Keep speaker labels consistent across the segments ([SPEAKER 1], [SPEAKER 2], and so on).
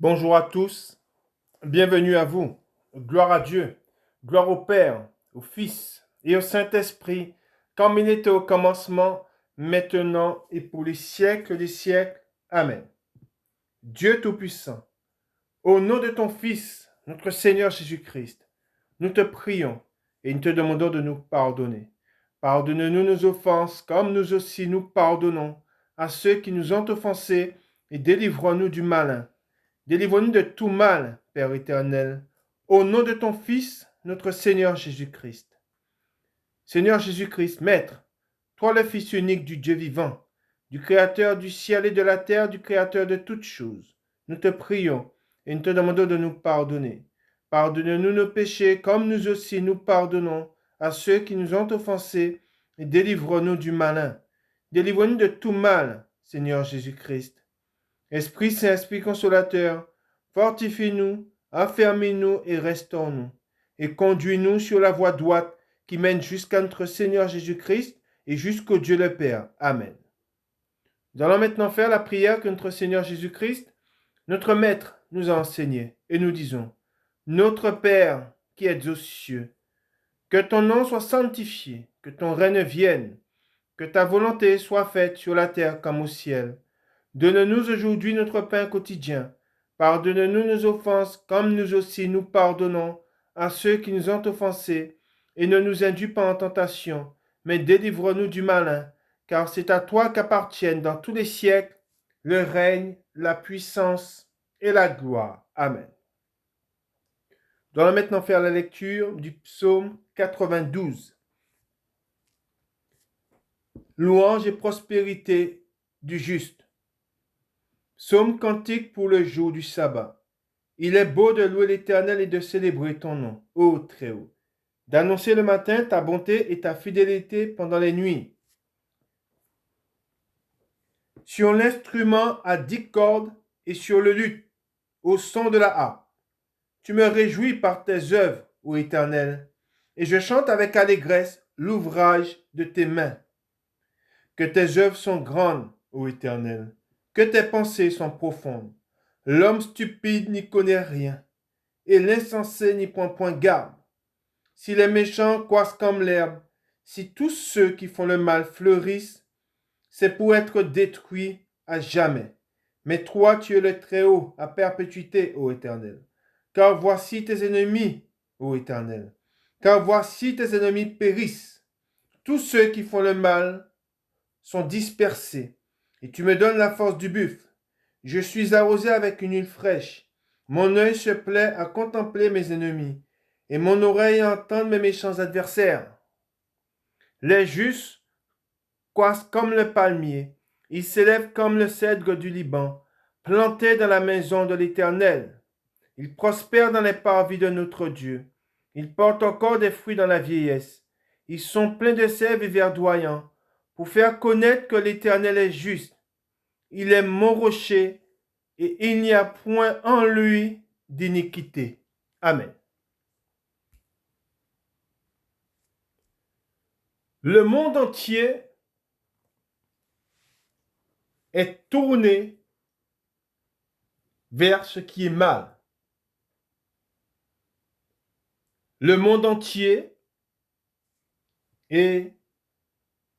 [SPEAKER 1] Bonjour à tous, bienvenue à vous. Gloire à Dieu, gloire au Père, au Fils et au Saint-Esprit, comme il était au commencement, maintenant et pour les siècles des siècles. Amen. Dieu Tout-Puissant, au nom de ton Fils, notre Seigneur Jésus-Christ, nous te prions et nous te demandons de nous pardonner. Pardonne-nous nos offenses, comme nous aussi nous pardonnons à ceux qui nous ont offensés, et délivre-nous du malin. Délivre-nous de tout mal, Père éternel, au nom de ton Fils, notre Seigneur Jésus-Christ. Seigneur Jésus-Christ, Maître, toi le Fils unique du Dieu vivant, du Créateur du ciel et de la terre, du Créateur de toutes choses, nous te prions et nous te demandons de nous pardonner. Pardonne-nous nos péchés, comme nous aussi nous pardonnons à ceux qui nous ont offensés, et délivre-nous du malin. Délivre-nous de tout mal, Seigneur Jésus-Christ. Esprit Saint, Esprit Consolateur, fortifie-nous, affermis-nous et restaure-nous, et conduis-nous sur la voie droite qui mène jusqu'à notre Seigneur Jésus-Christ et jusqu'au Dieu le Père. Amen. Nous allons maintenant faire la prière que notre Seigneur Jésus-Christ, notre Maître, nous a enseignée, et nous disons, Notre Père qui es aux cieux, que ton nom soit sanctifié, que ton règne vienne, que ta volonté soit faite sur la terre comme au ciel. Donne-nous aujourd'hui notre pain quotidien. Pardonne-nous nos offenses, comme nous aussi nous pardonnons à ceux qui nous ont offensés. Et ne nous induis pas en tentation, mais délivre-nous du malin, car c'est à toi qu'appartiennent dans tous les siècles le règne, la puissance et la gloire. Amen. Nous allons maintenant faire la lecture du psaume 92. Louange et prospérité du juste. Psaume cantique pour le jour du sabbat. Il est beau de louer l'Éternel et de célébrer ton nom, ô Très-Haut, d'annoncer le matin ta bonté et ta fidélité pendant les nuits. Sur l'instrument à 10 cordes et sur le luth, au son de la harpe. Tu me réjouis par tes œuvres, ô Éternel, et je chante avec allégresse l'ouvrage de tes mains. Que tes œuvres sont grandes, ô Éternel, que tes pensées sont profondes. L'homme stupide n'y connaît rien, et l'insensé n'y prend point garde. Si les méchants croissent comme l'herbe, si tous ceux qui font le mal fleurissent, c'est pour être détruits à jamais. Mais toi, tu es le Très-Haut à perpétuité, ô Éternel. Car voici tes ennemis, ô Éternel. Car voici tes ennemis périssent. Tous ceux qui font le mal sont dispersés, et tu me donnes la force du buffle. Je suis arrosé avec une huile fraîche. Mon œil se plaît à contempler mes ennemis, et mon oreille à entendre mes méchants adversaires. Les justes croissent comme le palmier, ils s'élèvent comme le cèdre du Liban, plantés dans la maison de l'Éternel. Ils prospèrent dans les parvis de notre Dieu. Ils portent encore des fruits dans la vieillesse. Ils sont pleins de sève et verdoyants, pour faire connaître que l'Éternel est juste. Il est mon rocher, et il n'y a point en lui d'iniquité. Amen. Le monde entier est tourné vers ce qui est mal. Le monde entier est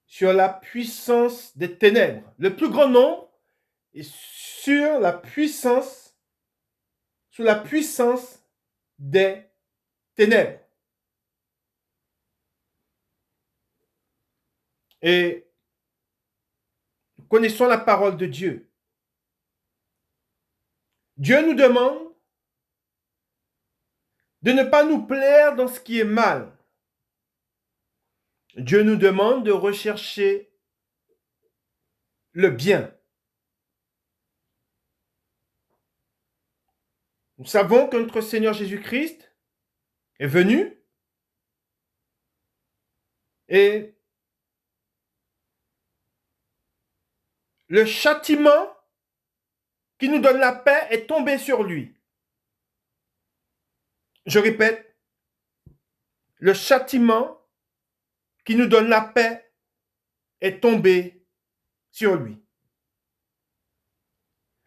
[SPEAKER 1] sur la puissance des ténèbres. Le plus grand nombre est sur la puissance, sous la puissance des ténèbres. Et nous connaissons la parole de Dieu. Dieu nous demande de ne pas nous plaire dans ce qui est mal. Dieu nous demande de rechercher le bien. Nous savons que notre Seigneur Jésus-Christ est venu et le châtiment qui nous donne la paix est tombé sur lui. Je répète, le châtiment qui nous donne la paix est tombé sur lui.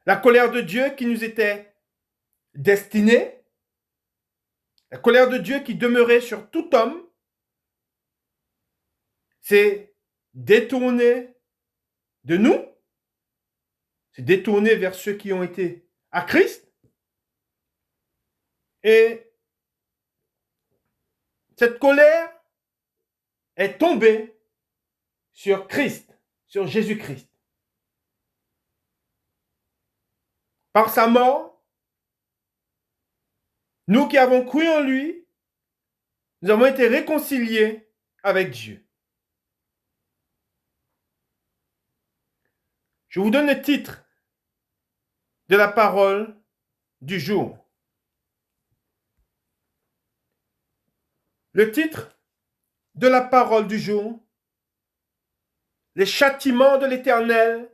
[SPEAKER 1] La colère de Dieu qui nous était destinée, la colère de Dieu qui demeurait sur tout homme, s'est détournée de nous, s'est détournée vers ceux qui ont été à Christ. Et cette colère est tombée sur Christ, sur Jésus-Christ. Par sa mort, nous qui avons cru en lui, nous avons été réconciliés avec Dieu. Je vous donne le titre de la parole du jour. Le titre de la parole du jour, les châtiments de l'Éternel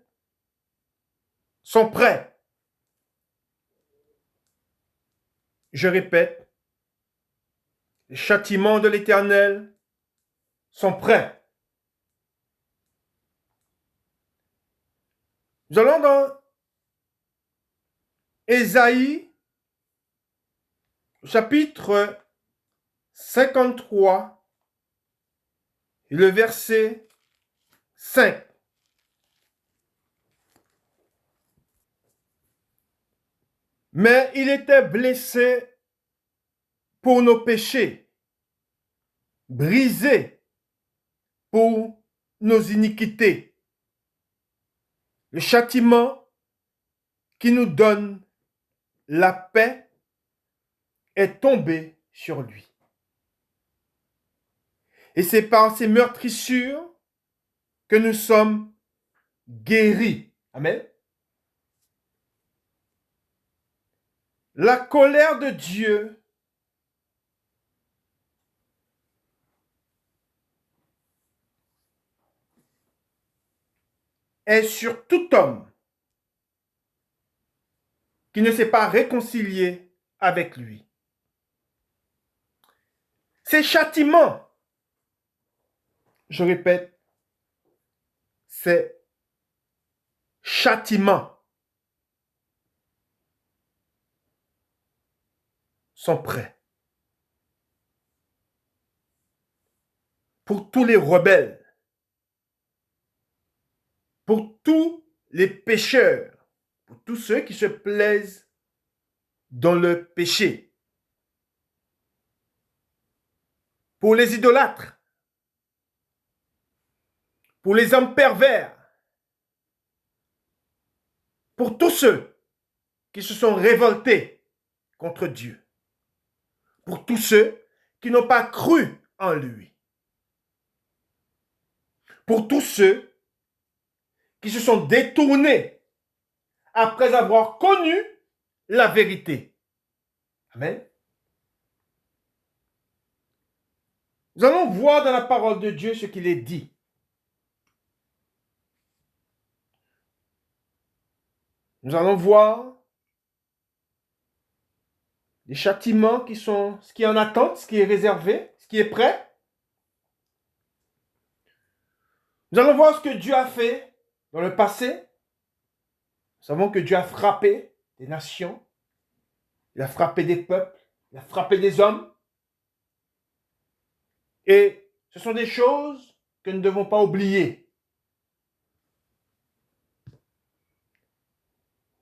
[SPEAKER 1] sont prêts. Je répète, les châtiments de l'Éternel sont prêts. Nous allons dans Ésaïe, chapitre 53, et le verset 5. Mais il était blessé pour nos péchés, brisé pour nos iniquités. Le châtiment qui nous donne la paix est tombé sur lui. Et c'est par ces meurtrissures que nous sommes guéris. Amen. La colère de Dieu est sur tout homme qui ne s'est pas réconcilié avec lui. Ces châtiments, je répète, ces châtiments sont prêts pour tous les rebelles, pour tous les pécheurs, pour tous ceux qui se plaisent dans le péché, pour les idolâtres, pour les hommes pervers, pour tous ceux qui se sont révoltés contre Dieu, pour tous ceux qui n'ont pas cru en lui, pour tous ceux qui se sont détournés après avoir connu la vérité. Amen. Nous allons voir dans la parole de Dieu ce qu'il est dit. Nous allons voir les châtiments qui sont, ce qui est en attente, ce qui est réservé, ce qui est prêt. Nous allons voir ce que Dieu a fait dans le passé. Nous savons que Dieu a frappé des nations, il a frappé des peuples, il a frappé des hommes. Et ce sont des choses que nous ne devons pas oublier.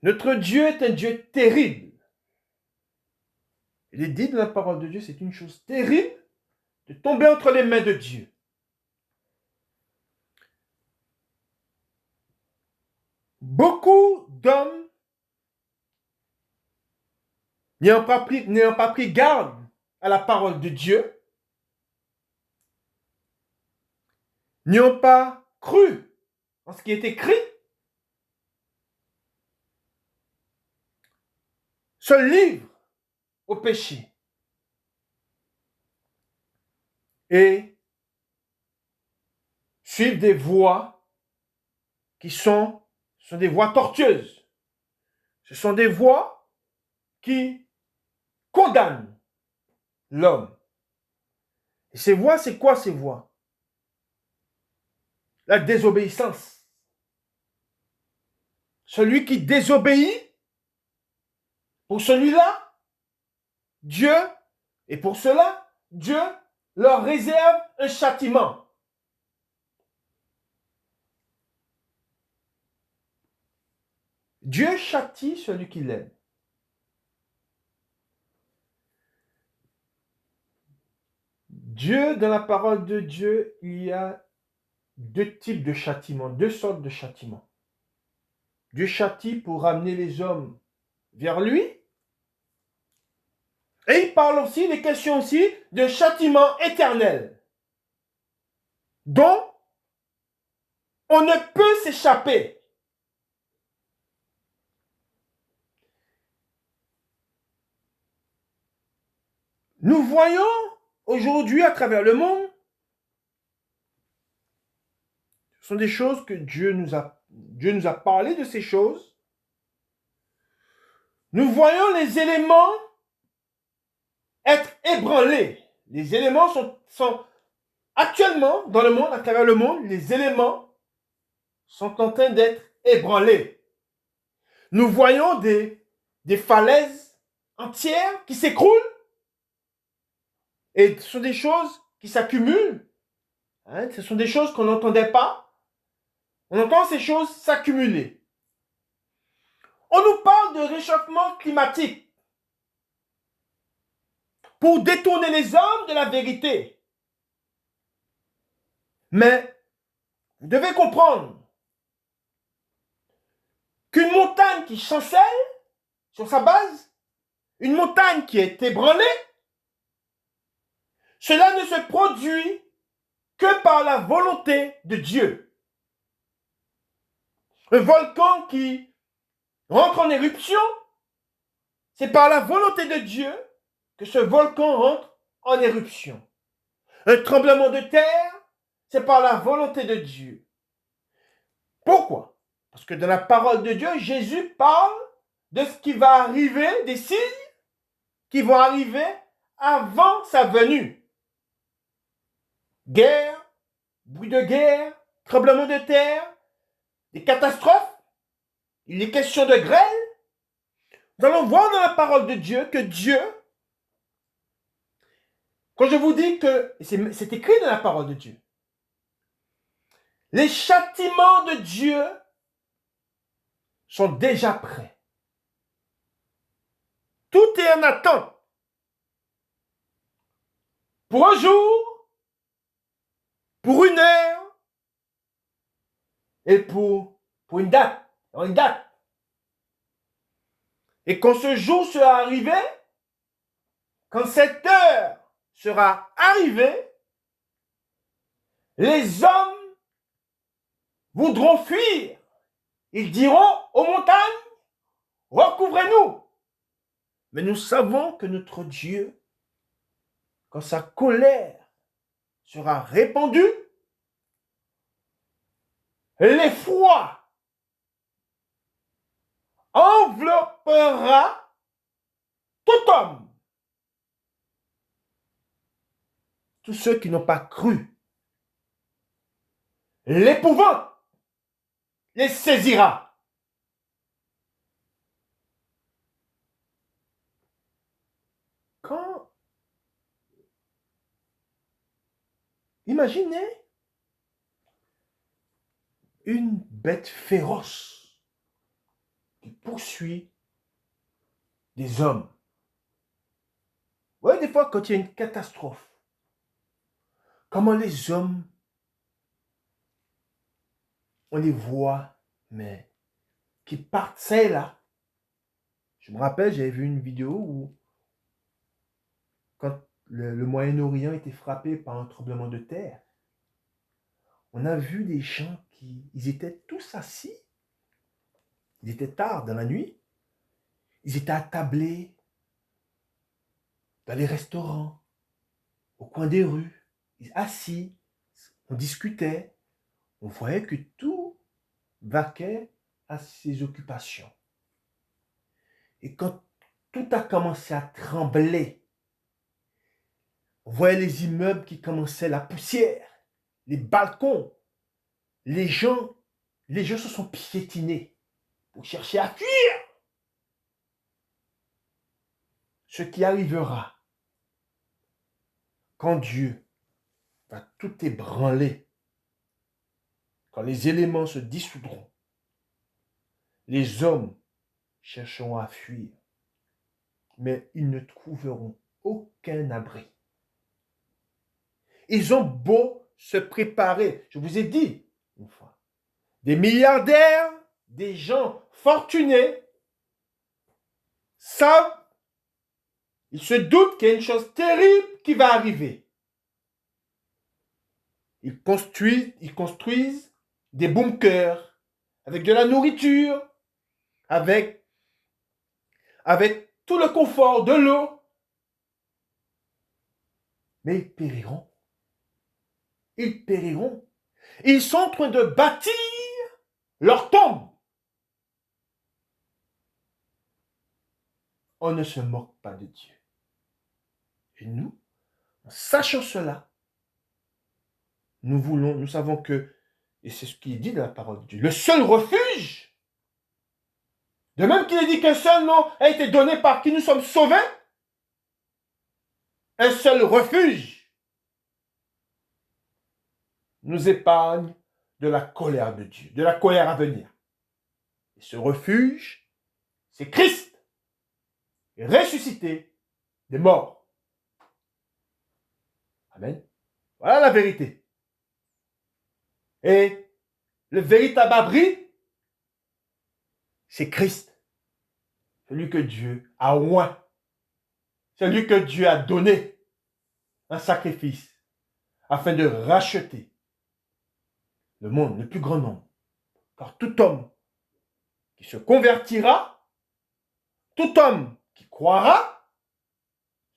[SPEAKER 1] Notre Dieu est un Dieu terrible. Il est dit dans la parole de Dieu, c'est une chose terrible de tomber entre les mains de Dieu. Beaucoup d'hommes n'ayant pas pris garde à la parole de Dieu, n'ayant pas cru en ce qui est écrit, se livrent au péché et suivent des voies qui sont des voies tortueuses. Ce sont des voies qui condamnent l'homme. Et ces voies, c'est quoi ces voies? La désobéissance. Celui qui désobéit, pour celui-là, Dieu, et pour cela, Dieu leur réserve un châtiment. Dieu châtie celui qui l'aime. Dieu, dans la parole de Dieu, il y a deux types de châtiments, deux sortes de châtiments. Dieu châtie pour ramener les hommes vers lui. Et il parle aussi, des questions aussi, de châtiment éternel, dont on ne peut s'échapper. Nous voyons aujourd'hui à travers le monde, ce sont des choses que Dieu nous a parlé de ces choses. Nous voyons les éléments être ébranlés. Les éléments sont actuellement dans le monde, à travers le monde, les éléments sont en train d'être ébranlés. Nous voyons des falaises entières qui s'écroulent. Et ce sont des choses qui s'accumulent. Hein, ce sont des choses qu'on n'entendait pas. On entend ces choses s'accumuler. On nous parle de réchauffement climatique pour détourner les hommes de la vérité. Mais vous devez comprendre qu'une montagne qui chancelle sur sa base, une montagne qui est ébranlée, cela ne se produit que par la volonté de Dieu. Un volcan qui rentre en éruption, c'est par la volonté de Dieu que ce volcan rentre en éruption. Un tremblement de terre, c'est par la volonté de Dieu. Pourquoi? Parce que dans la parole de Dieu, Jésus parle de ce qui va arriver, des signes qui vont arriver avant sa venue. Guerre, bruit de guerre, tremblement de terre, des catastrophes, il est question de grêle. Nous allons voir dans la parole de Dieu que Dieu, quand je vous dis que, c'est écrit dans la parole de Dieu, les châtiments de Dieu sont déjà prêts. Tout est en attente. Pour un jour, pour une heure, et pour une date. Une date. Et quand ce jour sera arrivé, quand cette heure sera arrivée, les hommes voudront fuir. Ils diront aux montagnes, recouvrez-nous. Mais nous savons que notre Dieu, quand sa colère sera répandue, l'effroi enveloppera tout homme. Tous ceux qui n'ont pas cru. L'épouvante les saisira. Quand, imaginez une bête féroce qui poursuit des hommes. Vous voyez, des fois, quand il y a une catastrophe, comment les hommes, on les voit, mais qui partent ça et là. Je me rappelle, j'avais vu une vidéo où, quand le Moyen-Orient était frappé par un tremblement de terre, on a vu des gens ils étaient tous assis. Il était tard dans la nuit. Ils étaient attablés dans les restaurants, au coin des rues, assis. On discutait. On voyait que tout vaquait à ses occupations. Et quand tout a commencé à trembler, on voyait les immeubles qui commençaient, la poussière, les balcons. Les gens se sont piétinés pour chercher à fuir. ce qui arrivera quand Dieu va tout ébranler, quand les éléments se dissoudront, les hommes chercheront à fuir, mais ils ne trouveront aucun abri. Ils ont beau se préparer, je vous ai dit une fois, des milliardaires, des gens fortunés savent, ils se doutent qu'il y a une chose terrible qui va arriver. Ils construisent des bunkers avec de la nourriture, avec tout le confort, de l'eau. Mais ils périront. Ils périront. Ils sont en train de bâtir leur tombe. On ne se moque pas de Dieu. Et nous, en sachant cela, nous savons que, et c'est ce qui est dit dans la parole de Dieu, le seul refuge, de même qu'il est dit qu'un seul nom a été donné par qui nous sommes sauvés, un seul refuge nous épargne de la colère de Dieu, de la colère à venir. Et ce refuge, c'est Christ, ressuscité des morts. Amen. Voilà la vérité. Et le véritable abri, c'est Christ. Celui que Dieu a oint. Celui que Dieu a donné un sacrifice afin de racheter le monde, le plus grand nombre. Car tout homme qui se convertira, tout homme qui croira,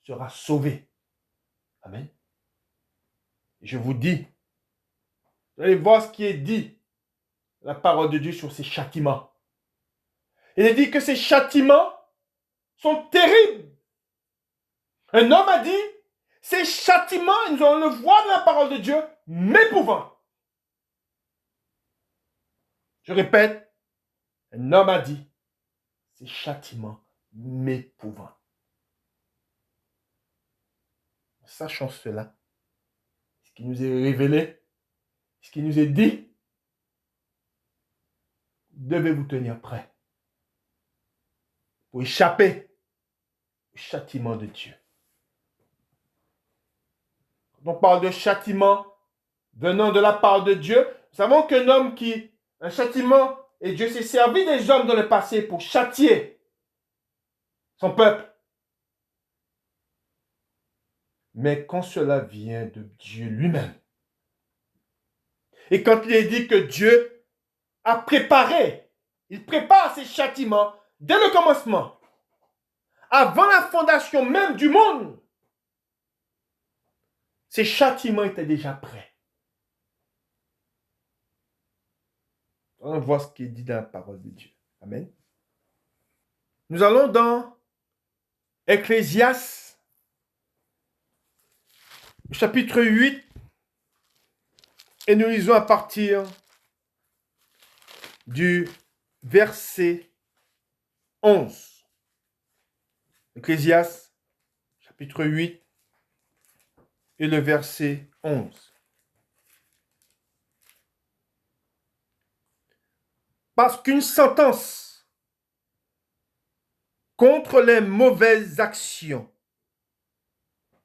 [SPEAKER 1] sera sauvé. Amen. Je vous dis, vous allez voir ce qui est dit, la parole de Dieu sur ces châtiments. Il est dit que ces châtiments sont terribles. Un homme a dit, ces châtiments, nous allons le voir dans la parole de Dieu, m'épouvant. Je répète, un homme a dit, ces châtiments m'épouvant. Sachant cela, ce qui nous est révélé, ce qui nous est dit, devez vous tenir prêts pour échapper au châtiment de Dieu. Quand on parle de châtiment venant de la part de Dieu, nous savons qu'un homme un châtiment, et Dieu s'est servi des hommes dans le passé pour châtier son peuple. Mais quand cela vient de Dieu lui-même, et quand il est dit que Dieu a préparé, il prépare ses châtiments dès le commencement, avant la fondation même du monde, ces châtiments étaient déjà prêts. On voit ce qui est dit dans la parole de Dieu. Amen. Nous allons dans Ecclésiaste, chapitre 8, et nous lisons à partir du verset 11. Ecclésiaste, chapitre 8, et le verset 11. Parce qu'une sentence contre les mauvaises actions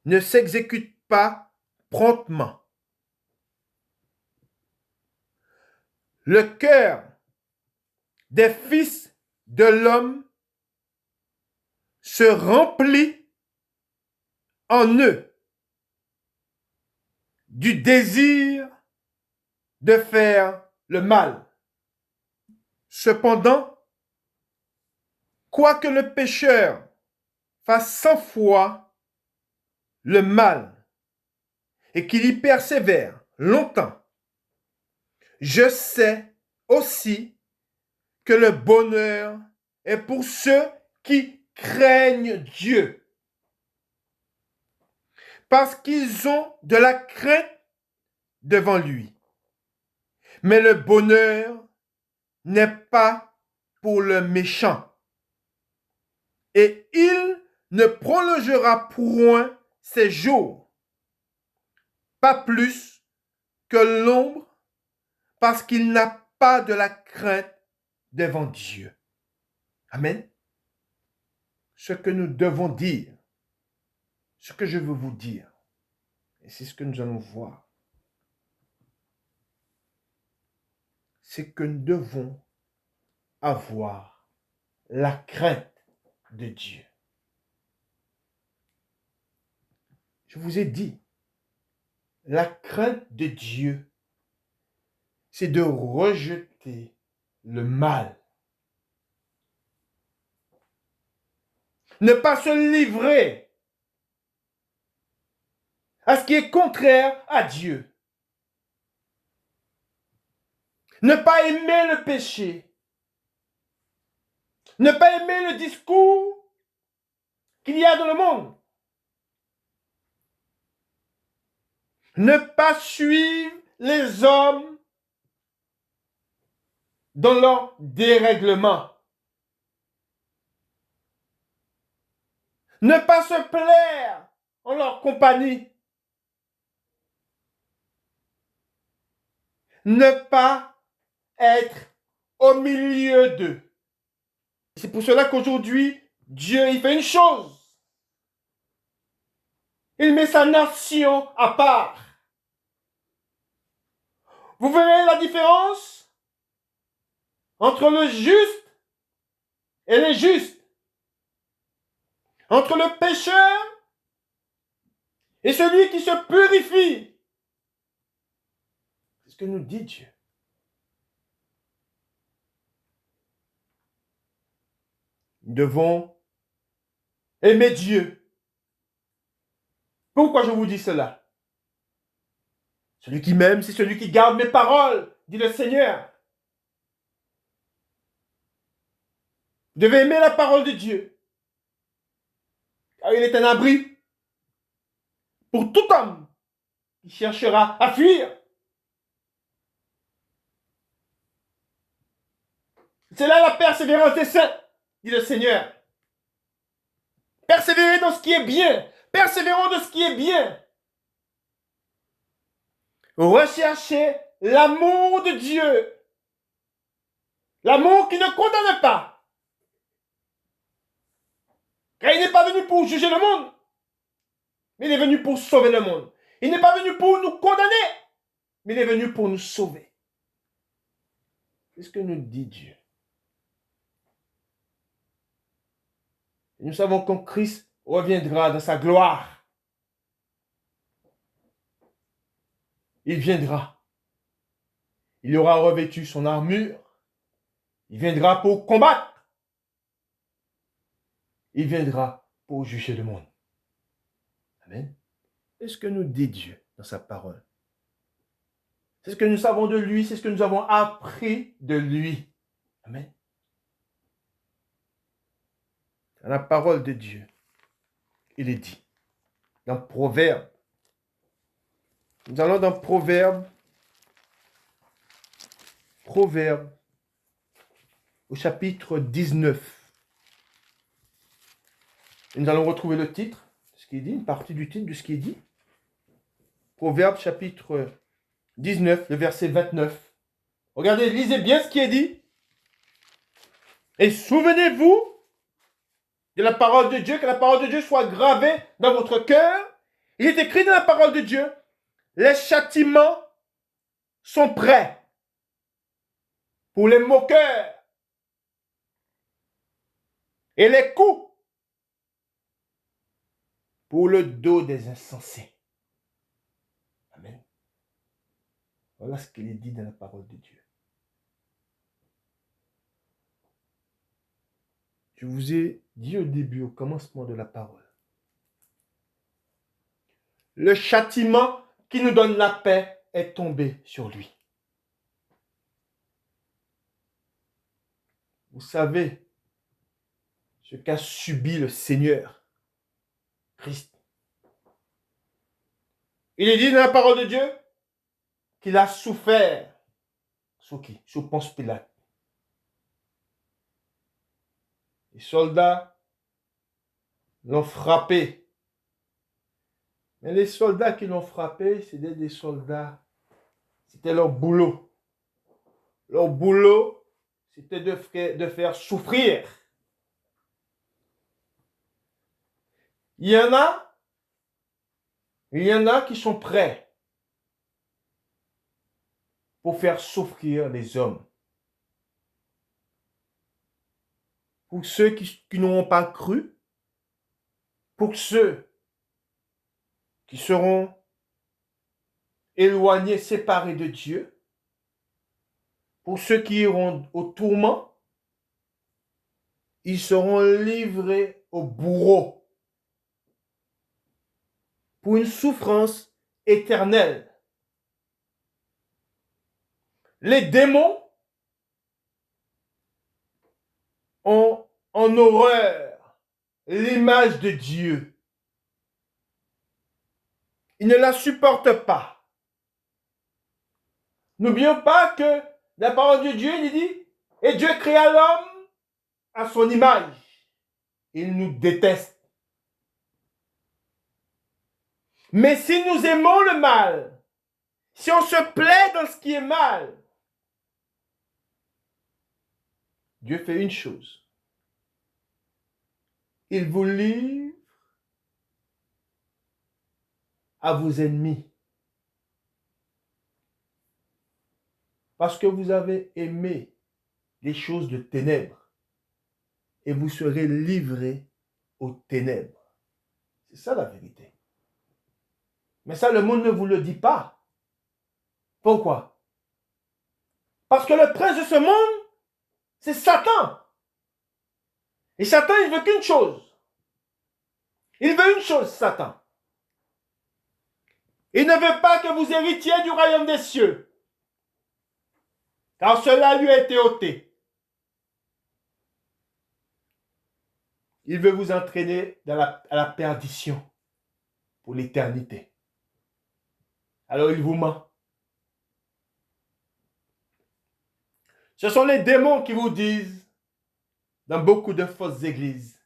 [SPEAKER 1] ne s'exécute pas promptement. Le cœur des fils de l'homme se remplit en eux du désir de faire le mal. Cependant, quoique le pécheur fasse 100 fois le mal et qu'il y persévère longtemps, je sais aussi que le bonheur est pour ceux qui craignent Dieu, parce qu'ils ont de la crainte devant lui. Mais le bonheur n'est pas pour le méchant, et il ne prolongera point ses jours, pas plus que l'ombre, parce qu'il n'a pas de la crainte devant Dieu. Amen. Ce que nous devons dire, ce que je veux vous dire, et c'est ce que nous allons voir, c'est que nous devons avoir la crainte de Dieu. Je vous ai dit, la crainte de Dieu, c'est de rejeter le mal. Ne pas se livrer à ce qui est contraire à Dieu. Ne pas aimer le péché. Ne pas aimer le discours qu'il y a dans le monde. Ne pas suivre les hommes dans leur dérèglement. Ne pas se plaire en leur compagnie. Ne pas être au milieu d'eux. C'est pour cela qu'aujourd'hui, Dieu, il fait une chose. Il met sa nation à part. Vous verrez la différence entre le juste et les justes. Entre le pécheur et celui qui se purifie. C'est ce que nous dit Dieu. Nous devons aimer Dieu. Pourquoi je vous dis cela? Celui qui m'aime, c'est celui qui garde mes paroles, dit le Seigneur. Vous devez aimer la parole de Dieu. Car il est un abri pour tout homme qui cherchera à fuir. C'est là la persévérance des saints, dit le Seigneur. Persévérez dans ce qui est bien. Persévérons dans ce qui est bien. Recherchez l'amour de Dieu. L'amour qui ne condamne pas. Car il n'est pas venu pour juger le monde, mais il est venu pour sauver le monde. Il n'est pas venu pour nous condamner, mais il est venu pour nous sauver. C'est ce que nous dit Dieu. Et nous savons quand Christ reviendra dans sa gloire, il viendra. Il aura revêtu son armure. Il viendra pour combattre. Il viendra pour juger le monde. Amen. C'est ce que nous dit Dieu dans sa parole. C'est ce que nous savons de lui, c'est ce que nous avons appris de lui. Amen. Dans la parole de Dieu, il est dit, dans Proverbe. Nous allons dans Proverbe, au chapitre 19. Et nous allons retrouver le titre, ce qui est dit, une partie du titre de ce qui est dit. Proverbe, chapitre 19, le verset 29. Regardez, lisez bien ce qui est dit. Et souvenez-vous de la parole de Dieu, que la parole de Dieu soit gravée dans votre cœur. Il est écrit dans la parole de Dieu, les châtiments sont prêts pour les moqueurs et les coups pour le dos des insensés. Amen. Voilà ce qu'il est dit dans la parole de Dieu. Je vous ai dit au début, au commencement de la parole, le châtiment qui nous donne la paix est tombé sur lui. Vous savez ce qu'a subi le Seigneur Christ. Il est dit dans la parole de Dieu qu'il a souffert. Sous qui? Sous Ponce Pilate. Les soldats l'ont frappé. Mais les soldats qui l'ont frappé, c'était des soldats. C'était leur boulot. Leur boulot, c'était de faire souffrir. Il y en a, il y en a qui sont prêts pour faire souffrir les hommes. Pour ceux qui n'auront pas cru, pour ceux qui seront éloignés, séparés de Dieu, pour ceux qui iront au tourment, ils seront livrés au bourreau pour une souffrance éternelle. Les démons ont en horreur l'image de Dieu. Ils ne la supportent pas. N'oublions pas que la parole de Dieu, il dit, et Dieu créa l'homme à son image. Il nous déteste. Mais si nous aimons le mal, si on se plaît dans ce qui est mal, Dieu fait une chose. Il vous livre à vos ennemis. Parce que vous avez aimé les choses de ténèbres. Et vous serez livrés aux ténèbres. C'est ça la vérité. Mais ça, le monde ne vous le dit pas. Pourquoi? Parce que le prince de ce monde, c'est Satan. Et Satan, il veut qu'une chose. Il veut une chose, Satan. Il ne veut pas que vous héritiez du royaume des cieux. Car cela lui a été ôté. Il veut vous entraîner à la perdition pour l'éternité. Alors il vous ment. Ce sont les démons qui vous disent, dans beaucoup de fausses églises,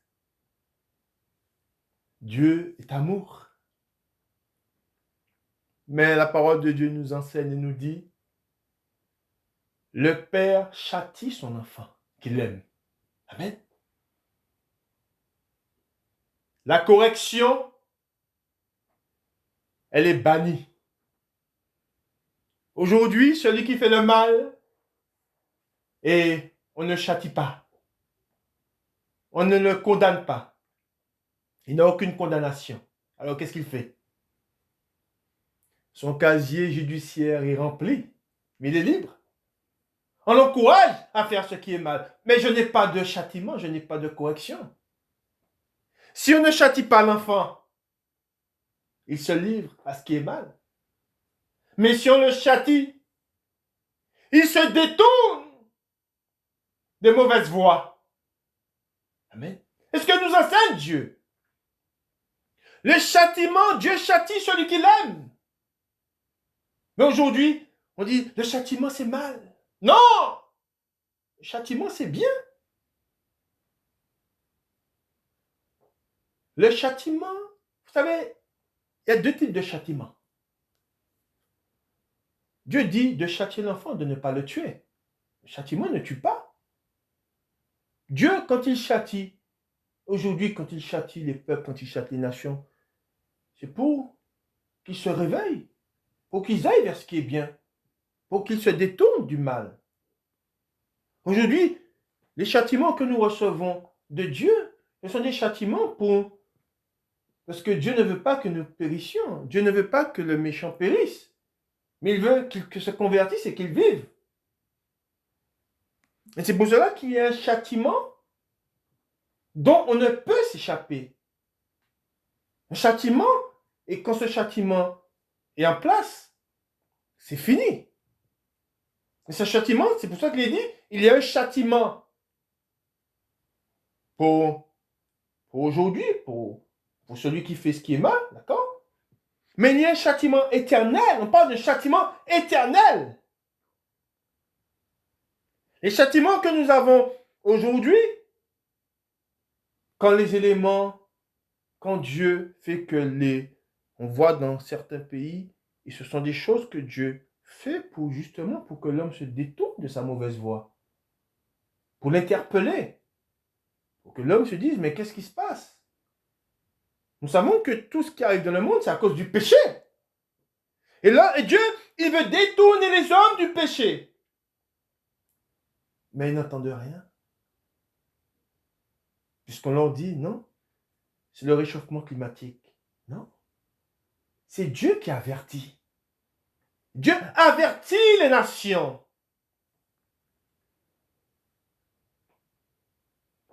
[SPEAKER 1] Dieu est amour. Mais la parole de Dieu nous enseigne et nous dit, le Père châtie son enfant qu'il aime. Amen. La correction, elle est bannie. Aujourd'hui, celui qui fait le mal, et on ne châtie pas. On ne le condamne pas. Il n'a aucune condamnation. Alors qu'est-ce qu'il fait? Son casier judiciaire est rempli, mais il est libre. On l'encourage à faire ce qui est mal. Mais je n'ai pas de châtiment, je n'ai pas de correction. Si on ne châtie pas l'enfant, il se livre à ce qui est mal. Mais si on le châtie, il se détourne des mauvaises voies. Amen. Est-ce que nous enseigne Dieu? Le châtiment, Dieu châtie celui qu'il aime. Mais aujourd'hui, on dit, le châtiment c'est mal. Non! Le châtiment c'est bien. Le châtiment, vous savez, il y a deux types de châtiments. Dieu dit de châtier l'enfant, de ne pas le tuer. Le châtiment ne tue pas. Dieu, quand il châtie, aujourd'hui, quand il châtie les peuples, quand il châtie les nations, c'est pour qu'ils se réveillent, pour qu'ils aillent vers ce qui est bien, pour qu'ils se détournent du mal. Aujourd'hui, les châtiments que nous recevons de Dieu, ce sont des châtiments pour... Parce que Dieu ne veut pas que nous périssions. Dieu ne veut pas que le méchant périsse. Mais il veut qu'il se convertisse et qu'il vive. Et c'est pour cela qu'il y a un châtiment dont on ne peut s'échapper. Un châtiment, et quand ce châtiment est en place, c'est fini. Et ce châtiment, c'est pour ça qu'il est dit, il y a un châtiment pour aujourd'hui, pour celui qui fait ce qui est mal, d'accord? Mais il y a un châtiment éternel, on parle de châtiment éternel. Les châtiments que nous avons aujourd'hui, quand les éléments quand Dieu fait que on voit dans certains pays, et ce sont des choses que Dieu fait justement pour que l'homme se détourne de sa mauvaise voie, pour l'interpeller, pour que l'homme se dise, mais qu'est-ce qui se passe? Nous savons que tout ce qui arrive dans le monde, c'est à cause du péché. Et là, Dieu, il veut détourner les hommes du péché. Mais ils n'entendent rien. Puisqu'on leur dit, non, c'est le réchauffement climatique. Non. C'est Dieu qui avertit. Dieu avertit les nations.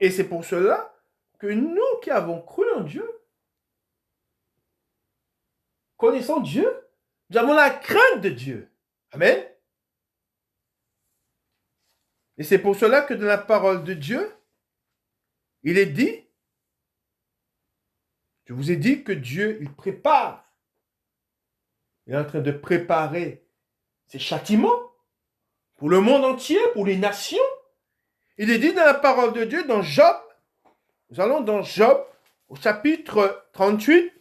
[SPEAKER 1] Et c'est pour cela que nous qui avons cru en Dieu, connaissant Dieu, nous avons la crainte de Dieu. Amen. Et c'est pour cela que dans la parole de Dieu, il est dit, je vous ai dit que Dieu, il prépare. Il est en train de préparer ses châtiments pour le monde entier, pour les nations. Il est dit dans la parole de Dieu, dans Job, nous allons dans Job, au chapitre 38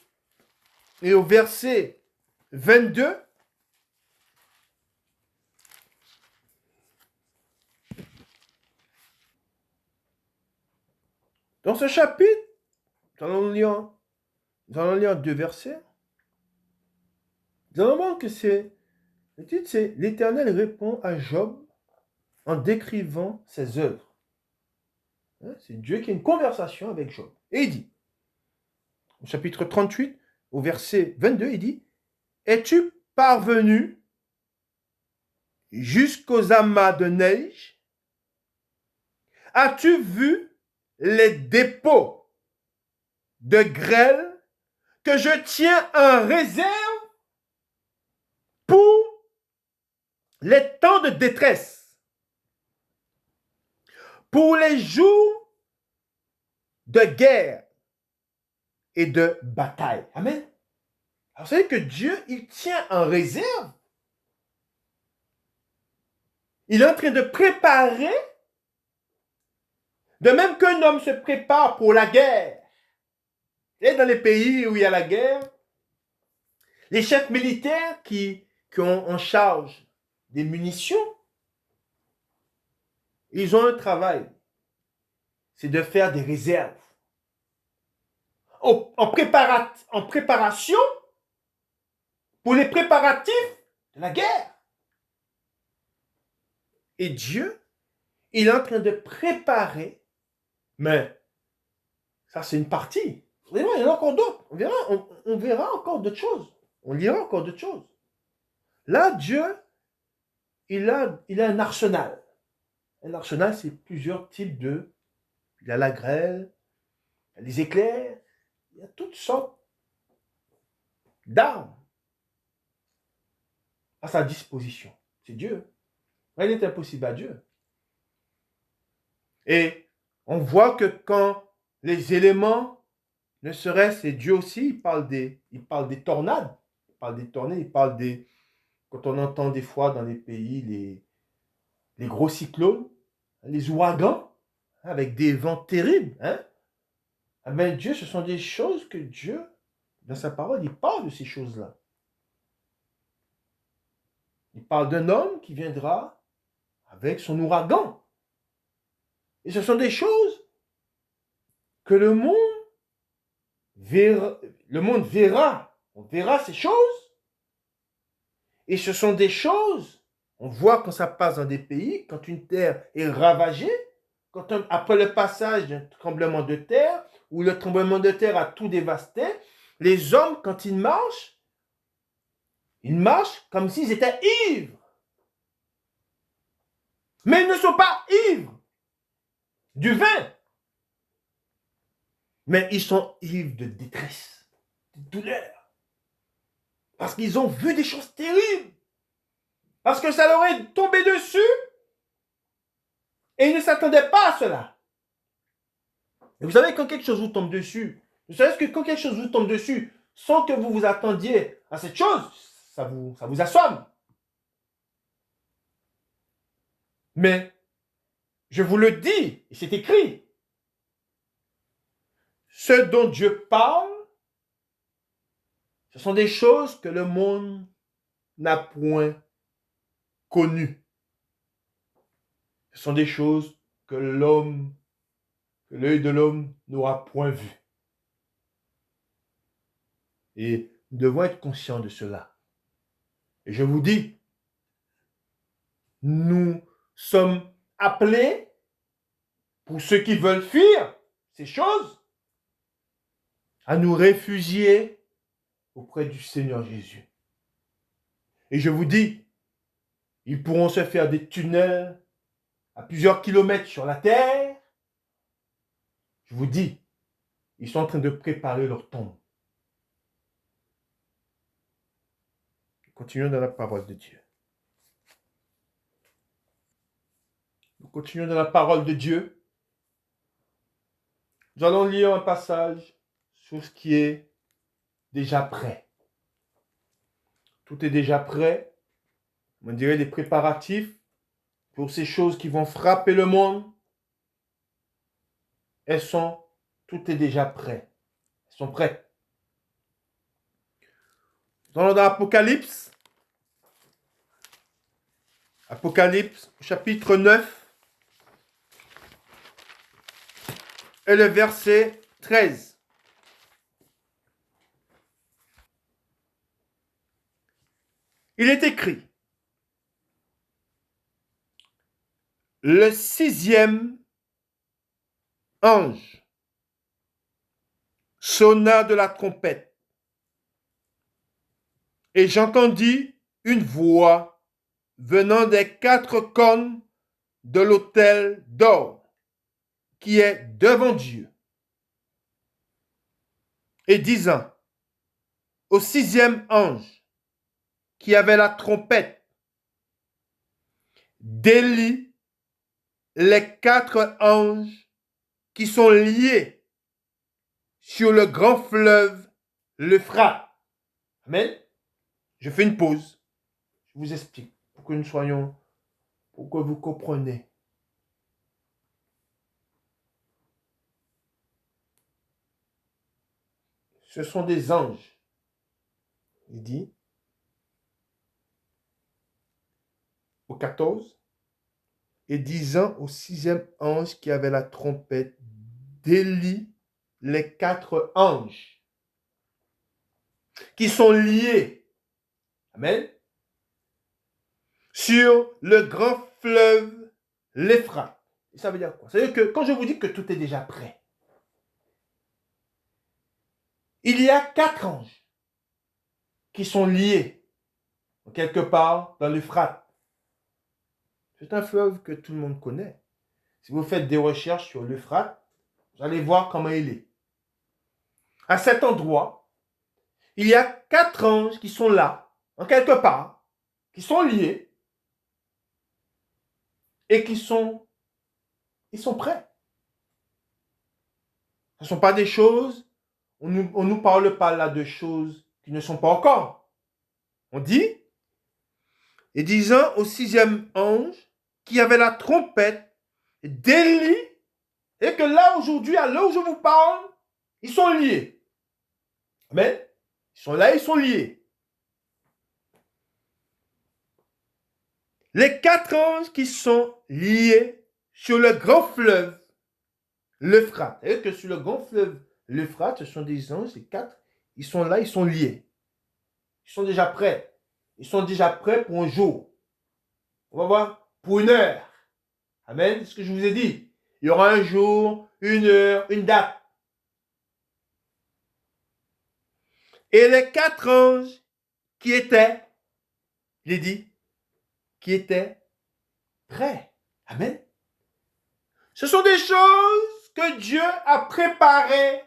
[SPEAKER 1] et au verset 22. Dans ce chapitre, nous allons lire deux versets. Nous allons voir que le titre c'est l'Éternel répond à Job en décrivant ses œuvres. C'est Dieu qui a une conversation avec Job. Et il dit, au chapitre 38, au verset 22, il dit, es-tu parvenu jusqu'aux amas de neige? As-tu vu les dépôts de grêle que je tiens en réserve pour les temps de détresse, pour les jours de guerre et de bataille? Amen. Alors, vous savez que Dieu, il tient en réserve. Il est en train de préparer, de même qu'un homme se prépare pour la guerre. Et dans les pays où il y a la guerre, les chefs militaires qui ont en charge des munitions, ils ont un travail. C'est de faire des réserves. En préparation pour les préparatifs de la guerre. Et Dieu, il est en train de préparer, mais ça c'est une partie. Il y en a encore d'autres. On verra encore d'autres choses. On lira encore d'autres choses. Là, Dieu, il a un arsenal. Un arsenal, c'est plusieurs types de... Il y a la grêle, il y a les éclairs, il y a toutes sortes d'armes à sa disposition. C'est Dieu. Rien n'est impossible à Dieu. Et on voit que quand les éléments, ne serait-ce, et Dieu aussi, il parle des tornades. Il parle des... Quand on entend des fois dans les pays les gros cyclones, les ouragans, avec des vents terribles. Mais Dieu, ce sont des choses que Dieu, dans sa parole, il parle de ces choses-là. Il parle d'un homme qui viendra avec son ouragan. Et ce sont des choses que le monde verra. On verra ces choses. Et ce sont des choses, on voit quand ça passe dans des pays, quand une terre est ravagée, après le passage d'un tremblement de terre, où le tremblement de terre a tout dévasté, les hommes, quand ils marchent comme s'ils étaient ivres. Mais ils ne sont pas ivres du vin. Mais ils sont ivres de détresse, de douleur. Parce qu'ils ont vu des choses terribles. Parce que ça leur est tombé dessus. Et ils ne s'attendaient pas à cela. Et vous savez, quand quelque chose vous tombe dessus, vous savez que quand quelque chose vous tombe dessus, sans que vous vous attendiez à cette chose, ça vous assomme. Mais, je vous le dis, et c'est écrit, ce dont Dieu parle, Ce sont des choses que le monde n'a point connues. Ce sont des choses que l'œil de l'homme n'aura point vues. Et nous devons être conscients de cela. Et je vous dis, nous sommes appelés, pour ceux qui veulent fuir ces choses, à nous réfugier auprès du Seigneur Jésus. Et je vous dis, ils pourront se faire des tunnels à plusieurs kilomètres sur la terre. Je vous dis, ils sont en train de préparer leur tombe. Continuons dans la parole de Dieu. Nous continuons dans la parole de Dieu. Nous allons lire un passage sur ce qui est déjà prêt. Tout est déjà prêt. On dirait les préparatifs pour ces choses qui vont frapper le monde. Tout est déjà prêt. Elles sont prêtes. Nous allons dans l'Apocalypse. Apocalypse, chapitre 9. Et le verset 13. Il est écrit: le 6e ange sonna de la trompette, et j'entendis une voix venant des 4 cornes de l'autel d'or qui est devant Dieu, et disant au 6e ange qui avait la trompette: délie les 4 anges qui sont liés sur le grand fleuve l'Euphrate. Amen. Je fais une pause. Je vous explique pour que pour que vous compreniez. Ce sont des anges. Il dit au 14, et disant au 6e ange qui avait la trompette: délie les 4 anges qui sont liés, amen, sur le grand fleuve l'Euphrate. Ça veut dire quoi? Ça veut dire que quand je vous dis que tout est déjà prêt, il y a 4 anges qui sont liés quelque part dans l'Euphrate. C'est un fleuve que tout le monde connaît. Si vous faites des recherches sur l'Euphrate, vous allez voir comment il est. À cet endroit, il y a 4 anges qui sont là, en quelque part, qui sont liés et ils sont prêts. Ce ne sont pas des choses, on nous parle pas là de choses qui ne sont pas encore. On dit, et disant au 6e ange qui avait la trompette, délie, et que là aujourd'hui, à l'heure où je vous parle, ils sont liés. Amen. Ils sont là, ils sont liés. Les 4 anges qui sont liés sur le grand fleuve l'Euphrate. Et que sur le grand fleuve l'Euphrate, ce sont des anges, ces 4, ils sont là, ils sont liés. Ils sont déjà prêts. Ils sont déjà prêts pour un jour. On va voir, pour une heure. Amen. C'est ce que je vous ai dit. Il y aura un jour, une heure, une date. Et les 4 anges qui étaient, il dit, qui étaient prêts. Amen. Ce sont des choses que Dieu a préparées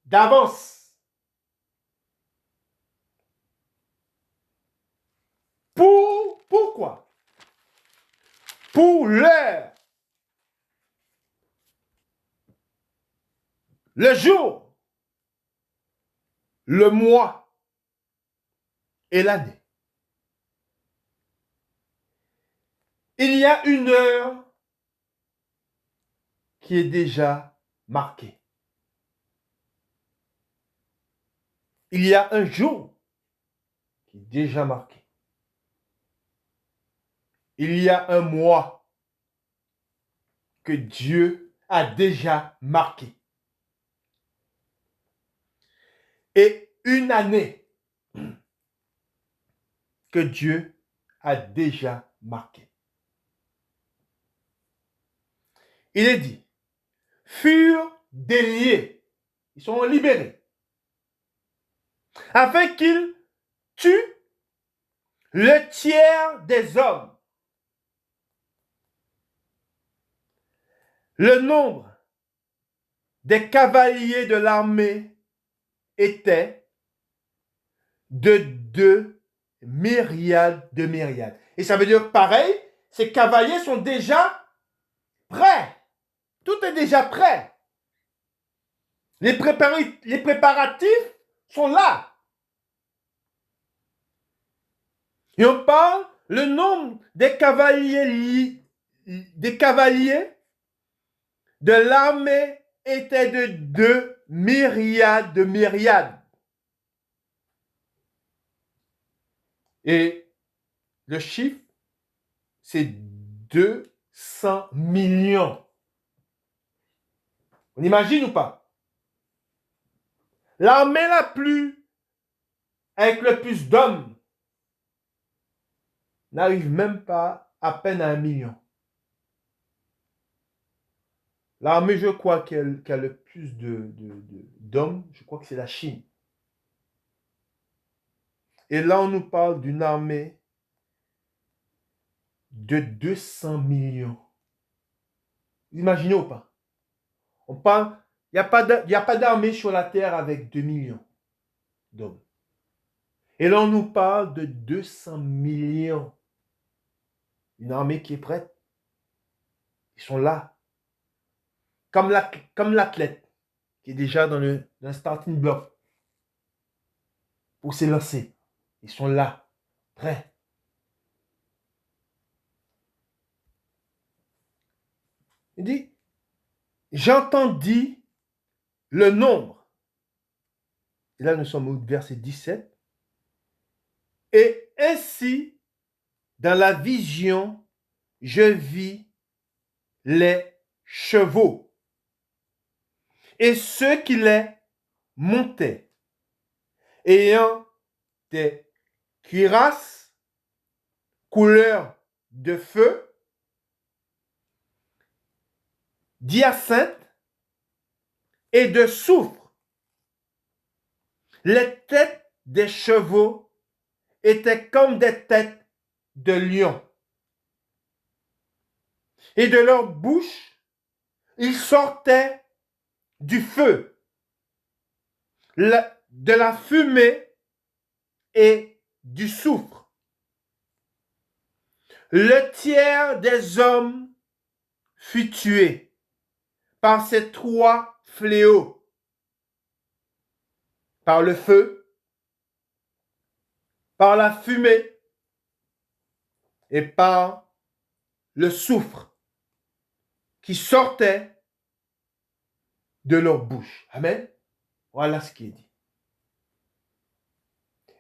[SPEAKER 1] d'avance. Pourquoi? Pour l'heure, le jour, le mois et l'année. Il y a une heure qui est déjà marquée. il y a un jour qui est déjà marqué. Il y a un mois que Dieu a déjà marqué. Et une année que Dieu a déjà marqué. Il est dit, furent déliés, ils sont libérés, afin qu'ils tuent le tiers des hommes. Le nombre des cavaliers de l'armée était de 2 myriades de myriades. Et ça veut dire pareil, ces cavaliers sont déjà prêts. Tout est déjà prêt. Les préparatifs sont là. Et on parle le nombre des cavaliers de l'armée était de 2 myriades de myriades. Et le chiffre, c'est 200 millions. On imagine ou pas? L'armée la plus, avec le plus d'hommes, n'arrive même pas à peine à 1 million. L'armée, je crois, qui a le plus d'hommes, je crois que c'est la Chine. Et là, on nous parle d'une armée de 200 millions. Vous imaginez ou pas? On parle, il n'y a pas d'armée sur la terre avec 2 millions d'hommes. Et là, on nous parle de 200 millions. Une armée qui est prête. Ils sont là. Comme l'athlète qui est déjà dans le starting block pour s'élancer. Ils sont là, prêts. Il dit, j'entendis le nombre. Et là, nous sommes au verset 17. Et ainsi, dans la vision, je vis les chevaux et ceux qui les montaient, ayant des cuirasses couleur de feu, d'hyacinthe et de soufre. Les têtes des chevaux étaient comme des têtes de lions. Et de leur bouche, il sortait du feu, de la fumée et du soufre. Le tiers des hommes fut tué par ces 3 fléaux, par le feu, par la fumée et par le soufre qui sortait de leur bouche. Amen. Voilà ce qui est dit.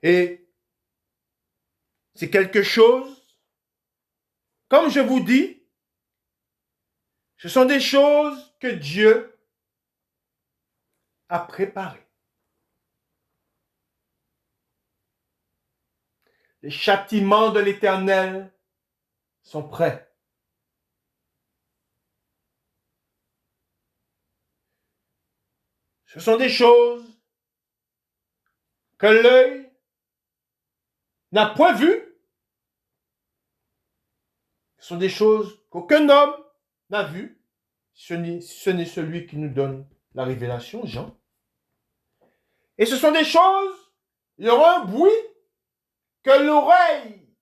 [SPEAKER 1] Et c'est quelque chose, comme je vous dis, ce sont des choses que Dieu a préparées. Les châtiments de l'Éternel sont prêts. Ce sont des choses que l'œil n'a point vues. Ce sont des choses qu'aucun homme n'a vues. Ce n'est celui qui nous donne la révélation, Jean. Et ce sont des choses, il y aura un bruit que l'oreille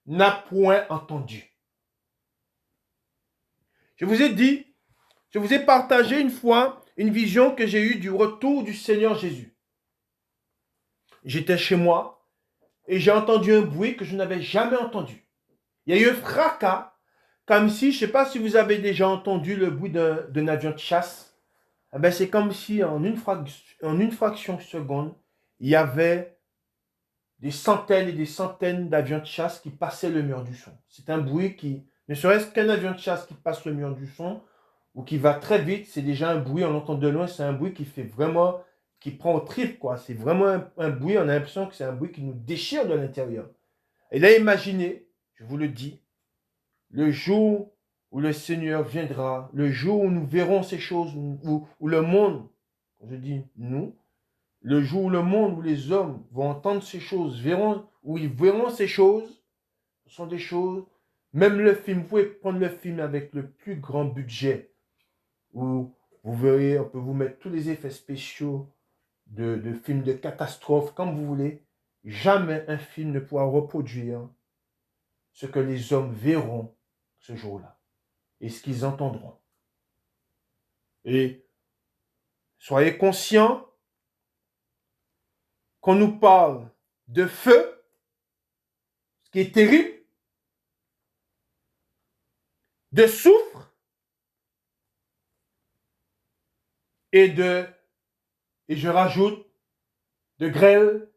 [SPEAKER 1] n'a point entendu. Je vous ai dit, je vous ai partagé une fois une vision que j'ai eue du retour du Seigneur Jésus. J'étais chez moi et j'ai entendu un bruit que je n'avais jamais entendu. Il y a eu un fracas, comme si, je ne sais pas si vous avez déjà entendu le bruit d'un avion de chasse eh ben, c'est comme si en une fraction de seconde, il y avait des centaines et des centaines d'avions de chasse qui passaient le mur du son. C'est un bruit qui, ne serait-ce qu'un avion de chasse qui passe le mur du son, ou qui va très vite, c'est déjà un bruit, on l'entend de loin, c'est un bruit qui fait vraiment, qui prend au trip, quoi. C'est vraiment un bruit, on a l'impression que c'est un bruit qui nous déchire de l'intérieur. Et là, imaginez, je vous le dis, le jour où le Seigneur viendra, le jour où nous verrons ces choses, où le monde, je dis nous, le jour où le monde, où les hommes vont entendre ces choses, où ils verront ces choses, ce sont des choses, même le film, vous pouvez prendre le film avec le plus grand budget, où vous verrez, on peut vous mettre tous les effets spéciaux de films de catastrophe, comme vous voulez. Jamais un film ne pourra reproduire ce que les hommes verront ce jour-là et ce qu'ils entendront. Et soyez conscients qu'on nous parle de feu, ce qui est terrible, de soufre et et je rajoute, de grêle,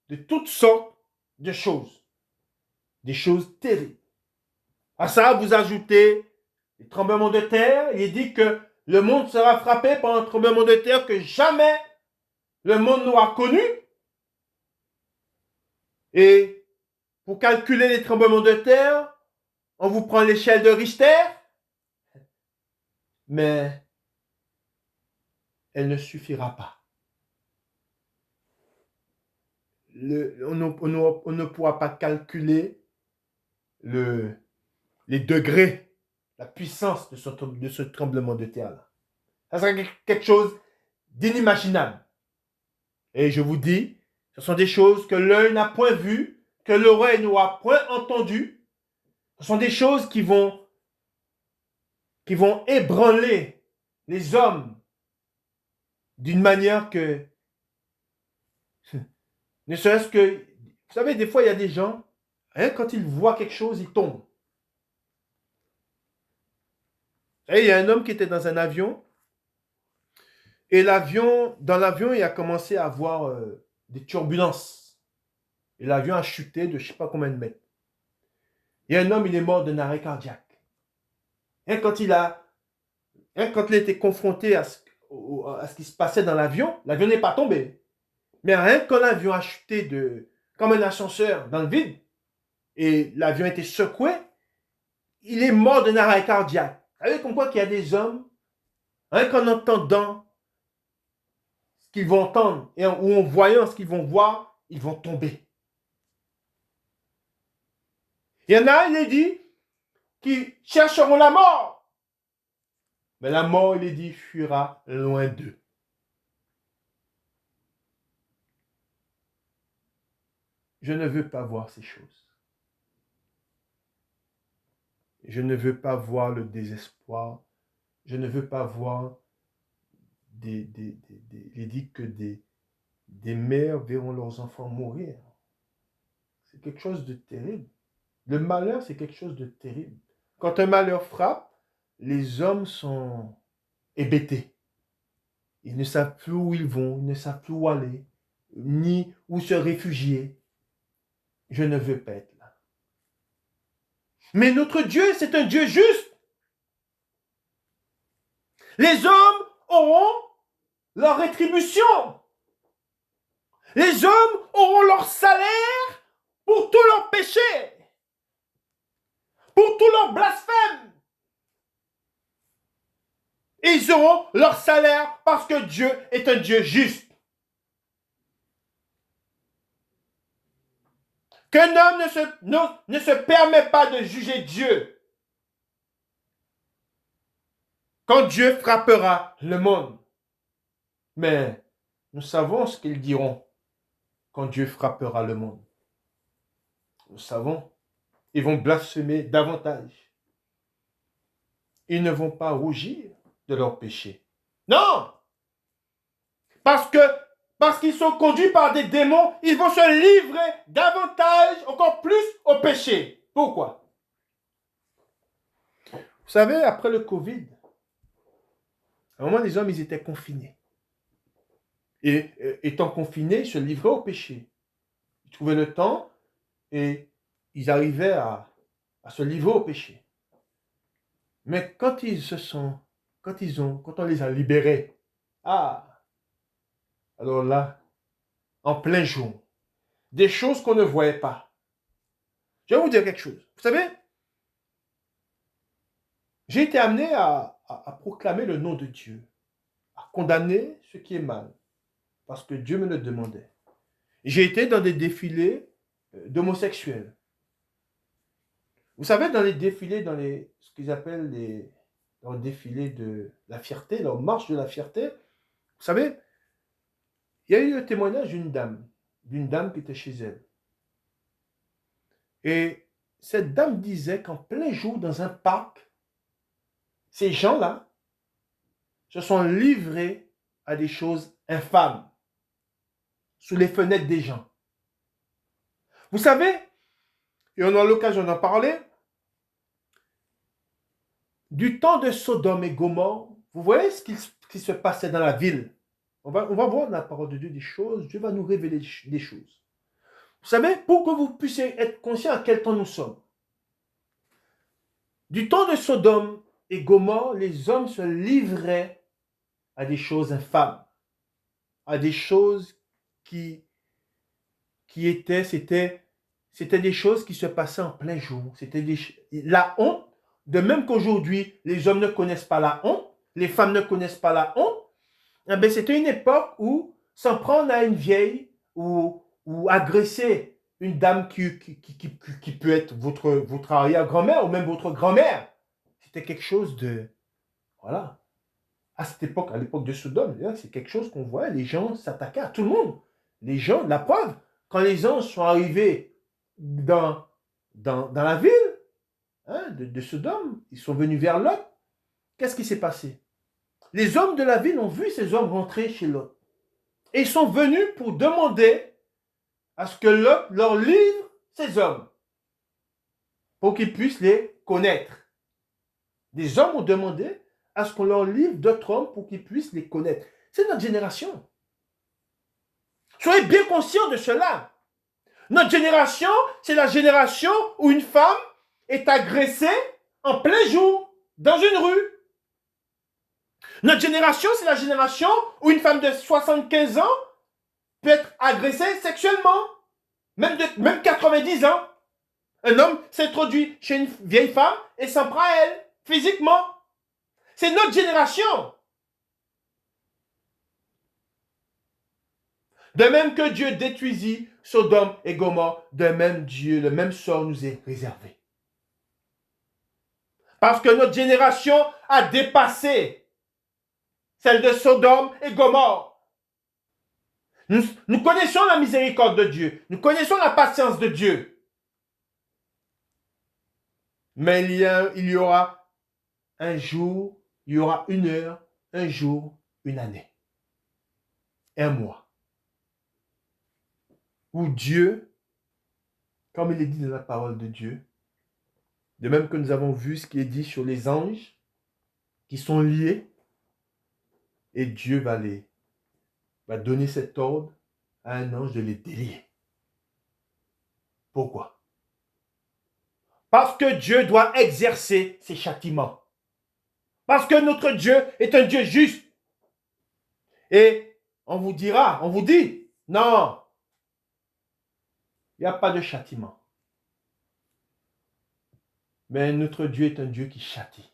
[SPEAKER 1] de toutes sortes de choses. Des choses terribles. À ça, vous ajoutez les tremblements de terre. Il est dit que le monde sera frappé par un tremblement de terre que jamais le monde n'aura connu. Et pour calculer les tremblements de terre, on vous prend l'échelle de Richter, mais elle ne suffira pas. On ne pourra pas calculer les degrés, la puissance de ce tremblement de terre-là. Ça serait quelque chose d'inimaginable. Et je vous dis, ce sont des choses que l'œil n'a point vues, que l'oreille n'aura point entendues. Ce sont des choses qui vont ébranler les hommes d'une manière que, ne serait-ce que, vous savez, des fois, il y a des gens, hein, quand ils voient quelque chose, ils tombent. Et il y a un homme qui était dans un avion, et dans l'avion, il a commencé à avoir des turbulences. Et l'avion a chuté de je ne sais pas combien de mètres. Et un homme, il est mort d'un arrêt cardiaque. Et quand il a quand il a été confronté à ce qui se passait dans l'avion n'est pas tombé. Mais rien que quand l'avion a chuté comme un ascenseur dans le vide, et l'avion a été secoué, il est mort d'un arrêt cardiaque. Vous savez comme quoi qu'il y a des hommes, rien qu'en entendant ce qu'ils vont entendre, ou en voyant ce qu'ils vont voir, ils vont tomber. Il y en a, il est dit, qui chercheront la mort. Mais la mort, il est dit, fuira loin d'eux. Je ne veux pas voir ces choses. Je ne veux pas voir le désespoir. Je ne veux pas voir il dit que des mères verront leurs enfants mourir. C'est quelque chose de terrible. Le malheur, c'est quelque chose de terrible. Quand un malheur frappe, les hommes sont hébétés. Ils ne savent plus où ils vont, ils ne savent plus où aller, ni où se réfugier. Je ne veux pas être là. Mais notre Dieu, c'est un Dieu juste. Les hommes auront leur rétribution. Les hommes auront leur salaire pour tous leurs péchés, pour tous leurs blasphèmes. Et ils auront leur salaire parce que Dieu est un Dieu juste. Qu'un homme ne se permet pas de juger Dieu quand Dieu frappera le monde. Mais nous savons ce qu'ils diront quand Dieu frappera le monde. Nous savons, ils vont blasphémer davantage. Ils ne vont pas rougir de leur péché. Non! Parce qu'ils sont conduits par des démons, ils vont se livrer davantage, encore plus au péché. Pourquoi? Vous savez, après le Covid, À un moment, les hommes, ils étaient confinés. Et étant confinés, ils se livraient au péché. Ils trouvaient le temps et ils arrivaient à se livrer au péché. Mais quand quand on les a libérés, alors là, en plein jour, des choses qu'on ne voyait pas. Je vais vous dire quelque chose. Vous savez, j'ai été amené à proclamer le nom de Dieu, à condamner ce qui est mal, parce que Dieu me le demandait. J'ai été dans des défilés d'homosexuels. Vous savez, dans les défilés, ce qu'ils appellent dans le défilé de la fierté, la marche de la fierté, vous savez, il y a eu le témoignage d'une dame qui était chez elle. Et cette dame disait qu'en plein jour, dans un parc, ces gens-là se sont livrés à des choses infâmes sous les fenêtres des gens. Vous savez, et on a l'occasion d'en parler, du temps de Sodome et Gomorrhe, vous voyez ce qui se passait dans la ville. On va voir dans la parole de Dieu des choses, Dieu va nous révéler des choses. Vous savez, pour que vous puissiez être conscient à quel temps nous sommes. Du temps de Sodome et Gomorrhe, les hommes se livraient à des choses infâmes, à des choses c'était des choses qui se passaient en plein jour. C'était la honte, de même qu'aujourd'hui, les hommes ne connaissent pas la honte, les femmes ne connaissent pas la honte. Eh bien, c'était une époque où s'en prendre à une vieille ou agresser une dame qui peut être votre arrière-grand-mère ou même votre grand-mère, c'était quelque chose de... Voilà. À cette époque, à l'époque de Sodome, c'est quelque chose qu'on voit, les gens s'attaquaient à tout le monde. Les gens, la preuve, quand les anges sont arrivés dans la ville de Sodome, ils sont venus vers Lot, qu'est-ce qui s'est passé? Les hommes de la ville ont vu ces hommes rentrer chez Lot. Et ils sont venus pour demander à ce que Lot leur livre ces hommes, pour qu'ils puissent les connaître. Des hommes ont demandé à ce qu'on leur livre d'autres hommes pour qu'ils puissent les connaître. C'est notre génération. Soyez bien conscients de cela. Notre génération, c'est la génération où une femme est agressée en plein jour, dans une rue. Notre génération, c'est la génération où une femme de 75 ans peut être agressée sexuellement, même 90 ans. Un homme s'introduit chez une vieille femme et s'en prend à elle, physiquement. C'est notre génération. De même que Dieu détruisit Sodome et Gomorrhe, de même Dieu, le même sort nous est réservé. Parce que notre génération a dépassé celle de Sodome et Gomorrhe. Nous connaissons la miséricorde de Dieu. Nous connaissons la patience de Dieu. Mais il y aura un jour, il y aura une heure, un jour, une année, un mois, où Dieu, comme il est dit dans la parole de Dieu, de même que nous avons vu ce qui est dit sur les anges qui sont liés, et Dieu va donner cet ordre à un ange de les délier. Pourquoi? Parce que Dieu doit exercer ses châtiments. Parce que notre Dieu est un Dieu juste. Et on vous dit, non, il n'y a pas de châtiment. Mais notre Dieu est un Dieu qui châtie.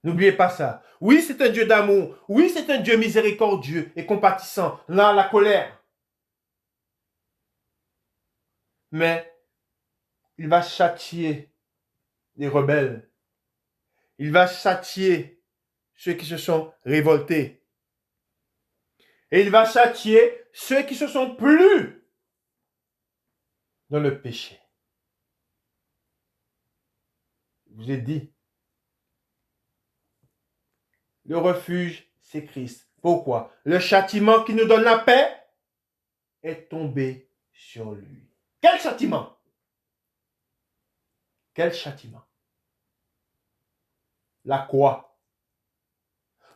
[SPEAKER 1] N'oubliez pas ça. Oui, c'est un Dieu d'amour. Oui, c'est un Dieu miséricordieux et compatissant. Là, la colère. Mais il va châtier les rebelles. Il va châtier ceux qui se sont révoltés. Et il va châtier ceux qui se sont plu dans le péché. Je vous ai dit, le refuge, c'est Christ. Pourquoi? Le châtiment qui nous donne la paix est tombé sur lui. Quel châtiment? Quel châtiment? La croix.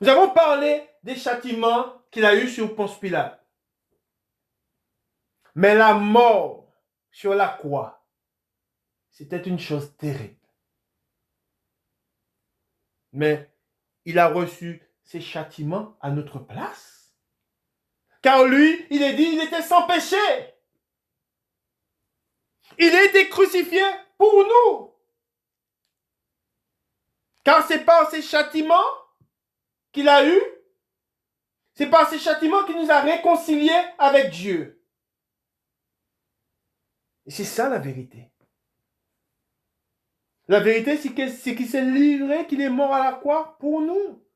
[SPEAKER 1] Nous avons parlé des châtiments qu'il a eus sur Ponce Pilate. Mais la mort sur la croix, c'était une chose terrible. Mais il a reçu ces châtiments à notre place. Car lui, il est dit, il était sans péché. Il a été crucifié pour nous. Car c'est par ces châtiments qu'il a eu, c'est par ces châtiments qu'il nous a réconciliés avec Dieu. Et c'est ça la vérité. La vérité, c'est qu'il s'est livré, qu'il est mort à la croix pour nous.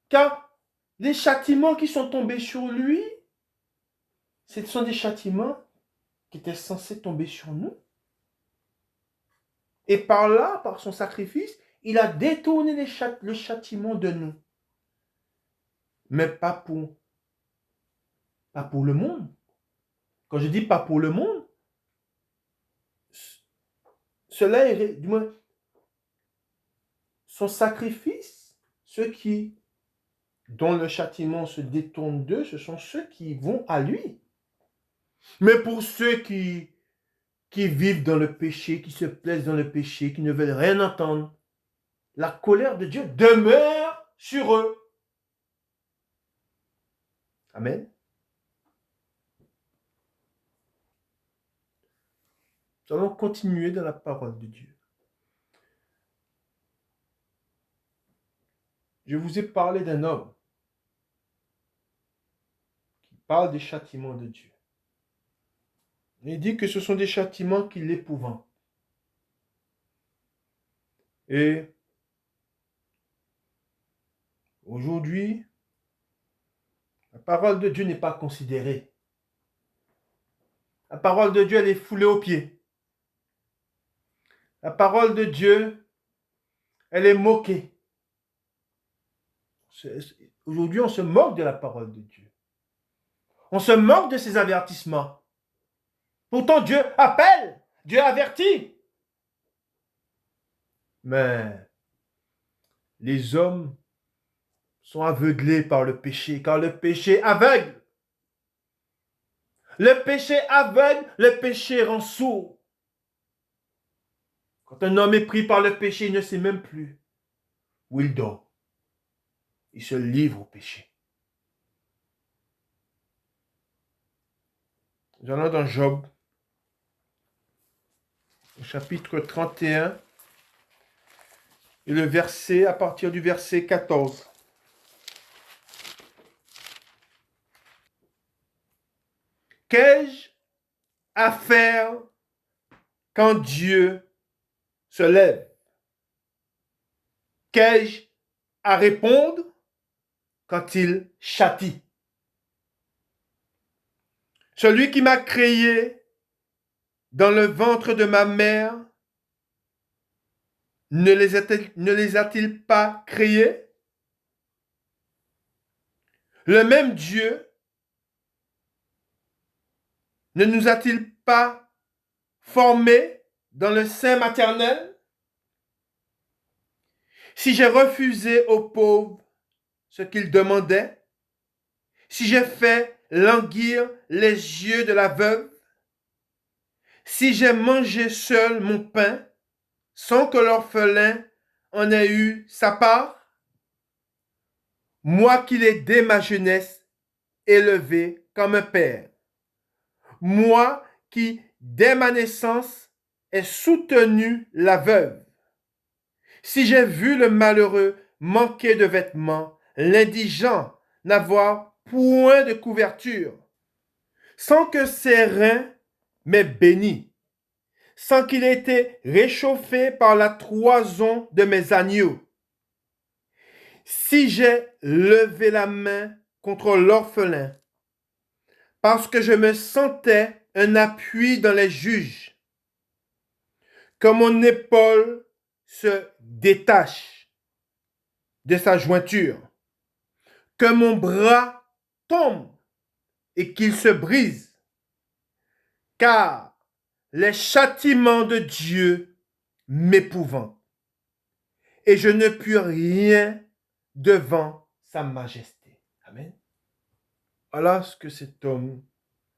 [SPEAKER 1] Car les châtiments qui sont tombés sur lui, ce sont des châtiments qui étaient censés tomber sur nous. Et par là, par son sacrifice, il a détourné le châtiment de nous. Mais pas pour le monde. Quand je dis pas pour le monde, cela est, du moins, son sacrifice, ceux dont le châtiment se détourne d'eux, ce sont ceux qui vont à lui. Mais pour ceux qui vivent dans le péché, qui se plaisent dans le péché, qui ne veulent rien entendre, la colère de Dieu demeure sur eux. Amen. Nous allons continuer dans la parole de Dieu. Je vous ai parlé d'un homme qui parle des châtiments de Dieu. Il dit que ce sont des châtiments qui l'épouvantent. Et aujourd'hui, la parole de Dieu n'est pas considérée. La parole de Dieu, elle est foulée aux pieds. La parole de Dieu, elle est moquée. Aujourd'hui, on se moque de la parole de Dieu. On se moque de ses avertissements. Pourtant, Dieu appelle, Dieu avertit. Mais les hommes sont aveuglés par le péché, car le péché aveugle. Le péché aveugle, le péché rend sourd. Quand un homme est pris par le péché, il ne sait même plus où il dort. Il se livre au péché. Nous allons dans Job, au chapitre 31, et le verset, à partir du verset 14. Qu'ai-je à faire quand Dieu se lève? Qu'ai-je à répondre quand il châtie? Celui qui m'a créé dans le ventre de ma mère ne les a-t-il pas créés? Le même Dieu ne nous a-t-il pas formés dans le sein maternel? Si j'ai refusé aux pauvres ce qu'ils demandaient, si j'ai fait languir les yeux de la veuve, si j'ai mangé seul mon pain, sans que l'orphelin en ait eu sa part, moi qui l'ai dès ma jeunesse élevé comme un père, moi qui dès ma naissance ai soutenu la veuve, si j'ai vu le malheureux manquer de vêtements, l'indigent n'avoir point de couverture, sans que ses reins m'aient béni, sans qu'il ait été réchauffé par la toison de mes agneaux, si j'ai levé la main contre l'orphelin, parce que je me sentais un appui dans les juges, que mon épaule se détache de sa jointure, que mon bras tombe et qu'il se brise, car les châtiments de Dieu m'épouvantent, et je ne puis rien devant sa majesté. Amen. Voilà ce que cet homme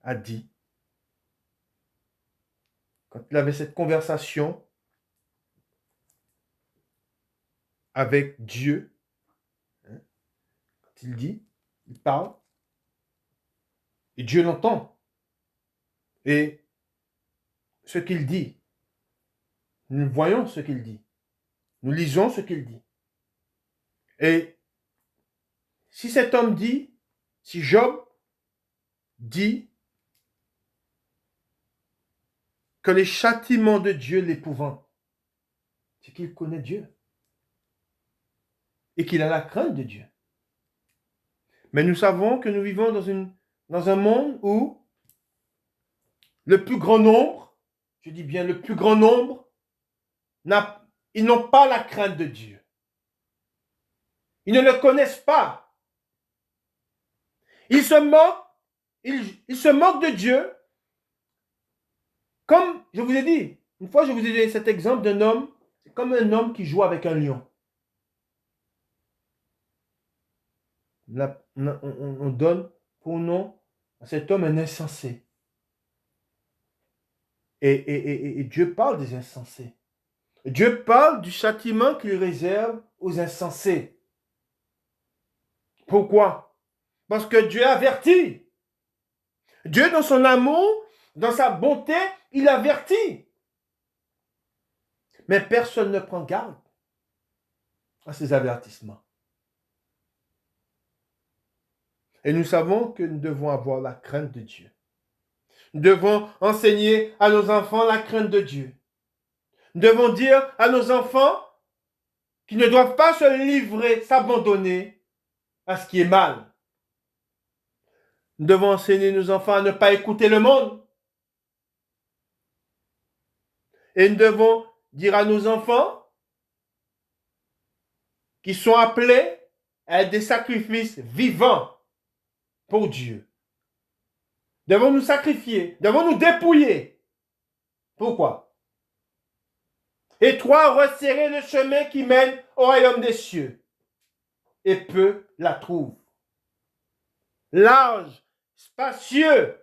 [SPEAKER 1] a dit. Quand il avait cette conversation avec Dieu, hein, quand il dit, il parle, et Dieu l'entend. Et ce qu'il dit, nous voyons ce qu'il dit. Nous lisons ce qu'il dit. Et si cet homme dit, si Job dit que les châtiments de Dieu l'épouvantent, c'est qu'il connaît Dieu et qu'il a la crainte de Dieu. Mais nous savons que nous vivons dans un monde où le plus grand nombre, je dis bien le plus grand nombre, ils n'ont pas la crainte de Dieu. Ils ne le connaissent pas. Ils se moquent, ils se moquent de Dieu. Comme je vous ai dit, une fois je vous ai donné cet exemple d'un homme, c'est comme un homme qui joue avec un lion. On donne pour nom à cet homme un insensé. Et Dieu parle des insensés. Dieu parle du châtiment qu'il réserve aux insensés. Pourquoi? Parce que Dieu avertit. Dieu, dans son amour, dans sa bonté, il avertit. Mais personne ne prend garde à ces avertissements. Et nous savons que nous devons avoir la crainte de Dieu. Nous devons enseigner à nos enfants la crainte de Dieu. Nous devons dire à nos enfants qu'ils ne doivent pas se livrer, s'abandonner à ce qui est mal. Nous devons enseigner nos enfants à ne pas écouter le monde. Et nous devons dire à nos enfants qui sont appelés à être des sacrifices vivants pour Dieu. Devons nous sacrifier, devons nous dépouiller. Pourquoi? Et toi, resserrer le chemin qui mène au royaume des cieux. Et peu la trouvent. Large, spacieux,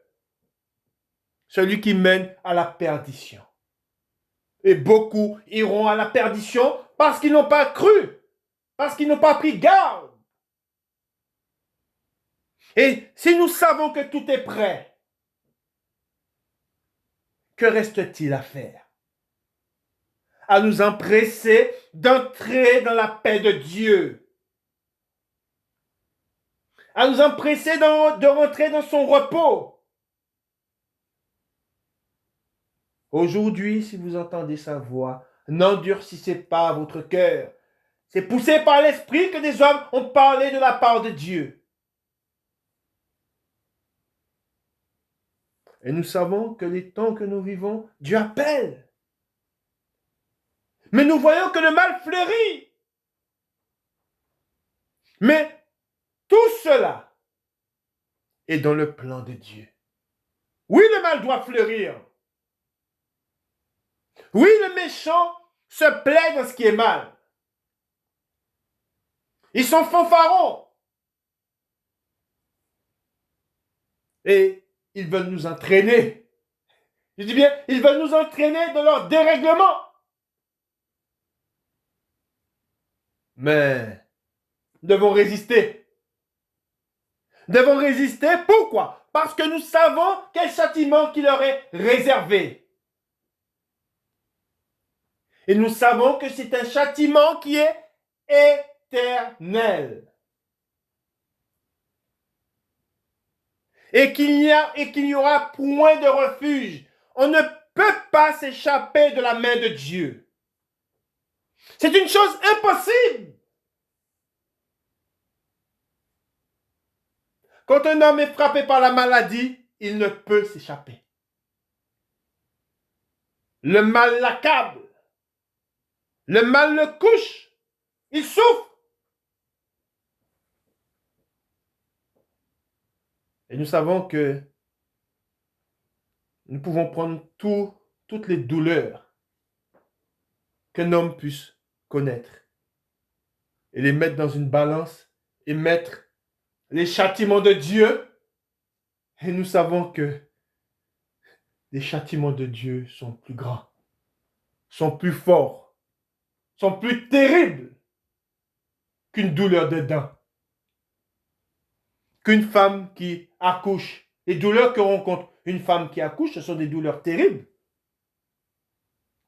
[SPEAKER 1] celui qui mène à la perdition. Et beaucoup iront à la perdition parce qu'ils n'ont pas cru, parce qu'ils n'ont pas pris garde. Et si nous savons que tout est prêt, que reste-t-il à faire? À nous empresser d'entrer dans la paix de Dieu. À nous empresser de rentrer dans son repos. Aujourd'hui, si vous entendez sa voix, n'endurcissez pas votre cœur. C'est poussé par l'esprit que des hommes ont parlé de la part de Dieu. Et nous savons que les temps que nous vivons, Dieu appelle. Mais nous voyons que le mal fleurit. Mais tout cela est dans le plan de Dieu. Oui, le mal doit fleurir. Oui, le méchant se plaît dans ce qui est mal. Ils sont fanfarons. Et ils veulent nous entraîner. Je dis bien, ils veulent nous entraîner dans leur dérèglement. Mais nous devons résister. Nous devons résister. Pourquoi? Parce que nous savons quel châtiment qui leur est réservé. Et nous savons que c'est un châtiment qui est éternel. Et qu'il n'y aura point de refuge. On ne peut pas s'échapper de la main de Dieu. C'est une chose impossible. Quand un homme est frappé par la maladie, il ne peut s'échapper. Le mal l'accable. Le mal le couche. Il souffre. Et nous savons que nous pouvons prendre toutes les douleurs qu'un homme puisse connaître et les mettre dans une balance émettre les châtiments de Dieu. Et nous savons que les châtiments de Dieu sont plus grands, sont plus forts, sont plus terribles qu'une douleur de dents, qu'une femme qui accouche. Les douleurs que rencontre une femme qui accouche, ce sont des douleurs terribles.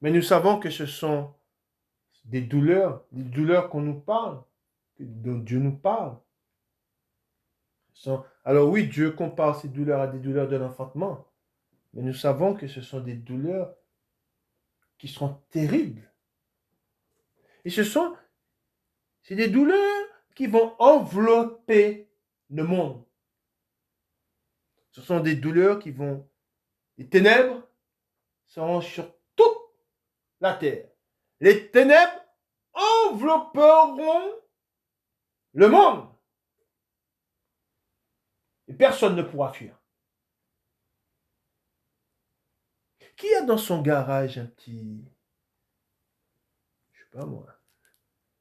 [SPEAKER 1] Mais nous savons que ce sont des douleurs qu'on nous parle, dont Dieu nous parle. Alors oui, Dieu compare ces douleurs à des douleurs de l'enfantement, mais nous savons que ce sont des douleurs qui sont terribles. Et c'est des douleurs qui vont envelopper le monde. Ce sont des douleurs les ténèbres seront sur toute la terre. Les ténèbres envelopperont le monde. Et personne ne pourra fuir. Qui a dans son garage un petit, je sais pas moi,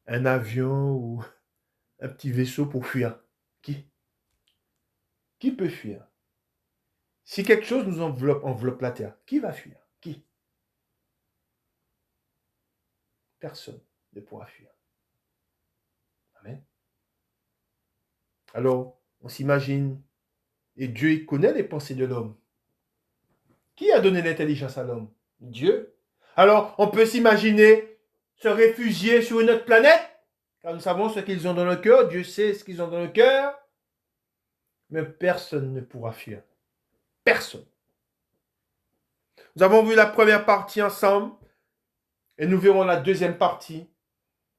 [SPEAKER 1] un avion ou un petit vaisseau pour fuir? Qui peut fuir? Si quelque chose nous enveloppe la terre, qui va fuir? Qui? Personne ne pourra fuir. Amen. Alors, on s'imagine, et Dieu, il connaît les pensées de l'homme. Qui a donné l'intelligence à l'homme? Dieu. Alors, on peut s'imaginer se réfugier sur une autre planète, car nous savons ce qu'ils ont dans le cœur, Dieu sait ce qu'ils ont dans le cœur, mais personne ne pourra fuir. Personne. Nous avons vu la première partie ensemble, et nous verrons la deuxième partie.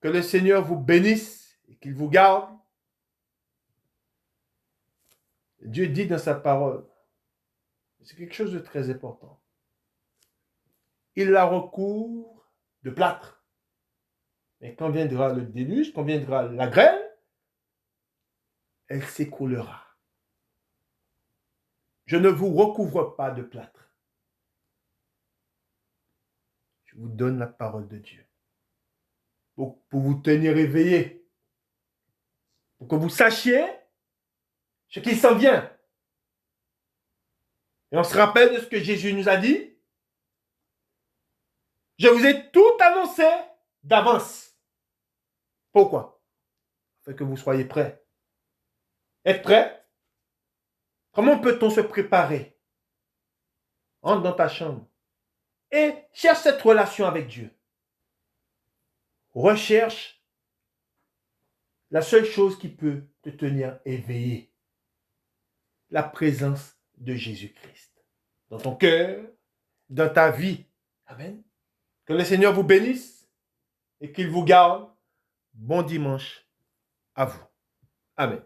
[SPEAKER 1] Que le Seigneur vous bénisse et qu'il vous garde. Dieu dit dans sa parole, c'est quelque chose de très important. Il la recouvre de plâtre. Mais quand viendra le déluge, quand viendra la grêle, elle s'écoulera. Je ne vous recouvre pas de plâtre. Je vous donne la parole de Dieu. Pour vous tenir éveillé. Pour que vous sachiez ce qui s'en vient. Et on se rappelle de ce que Jésus nous a dit. Je vous ai tout annoncé d'avance. Pourquoi? Afin que vous soyez prêts. Être prêt? Comment peut-on se préparer? Entre dans ta chambre et cherche cette relation avec Dieu. Recherche la seule chose qui peut te tenir éveillé. La présence de Jésus-Christ. Dans ton cœur, dans ta vie. Amen. Que le Seigneur vous bénisse et qu'il vous garde. Bon dimanche à vous. Amen.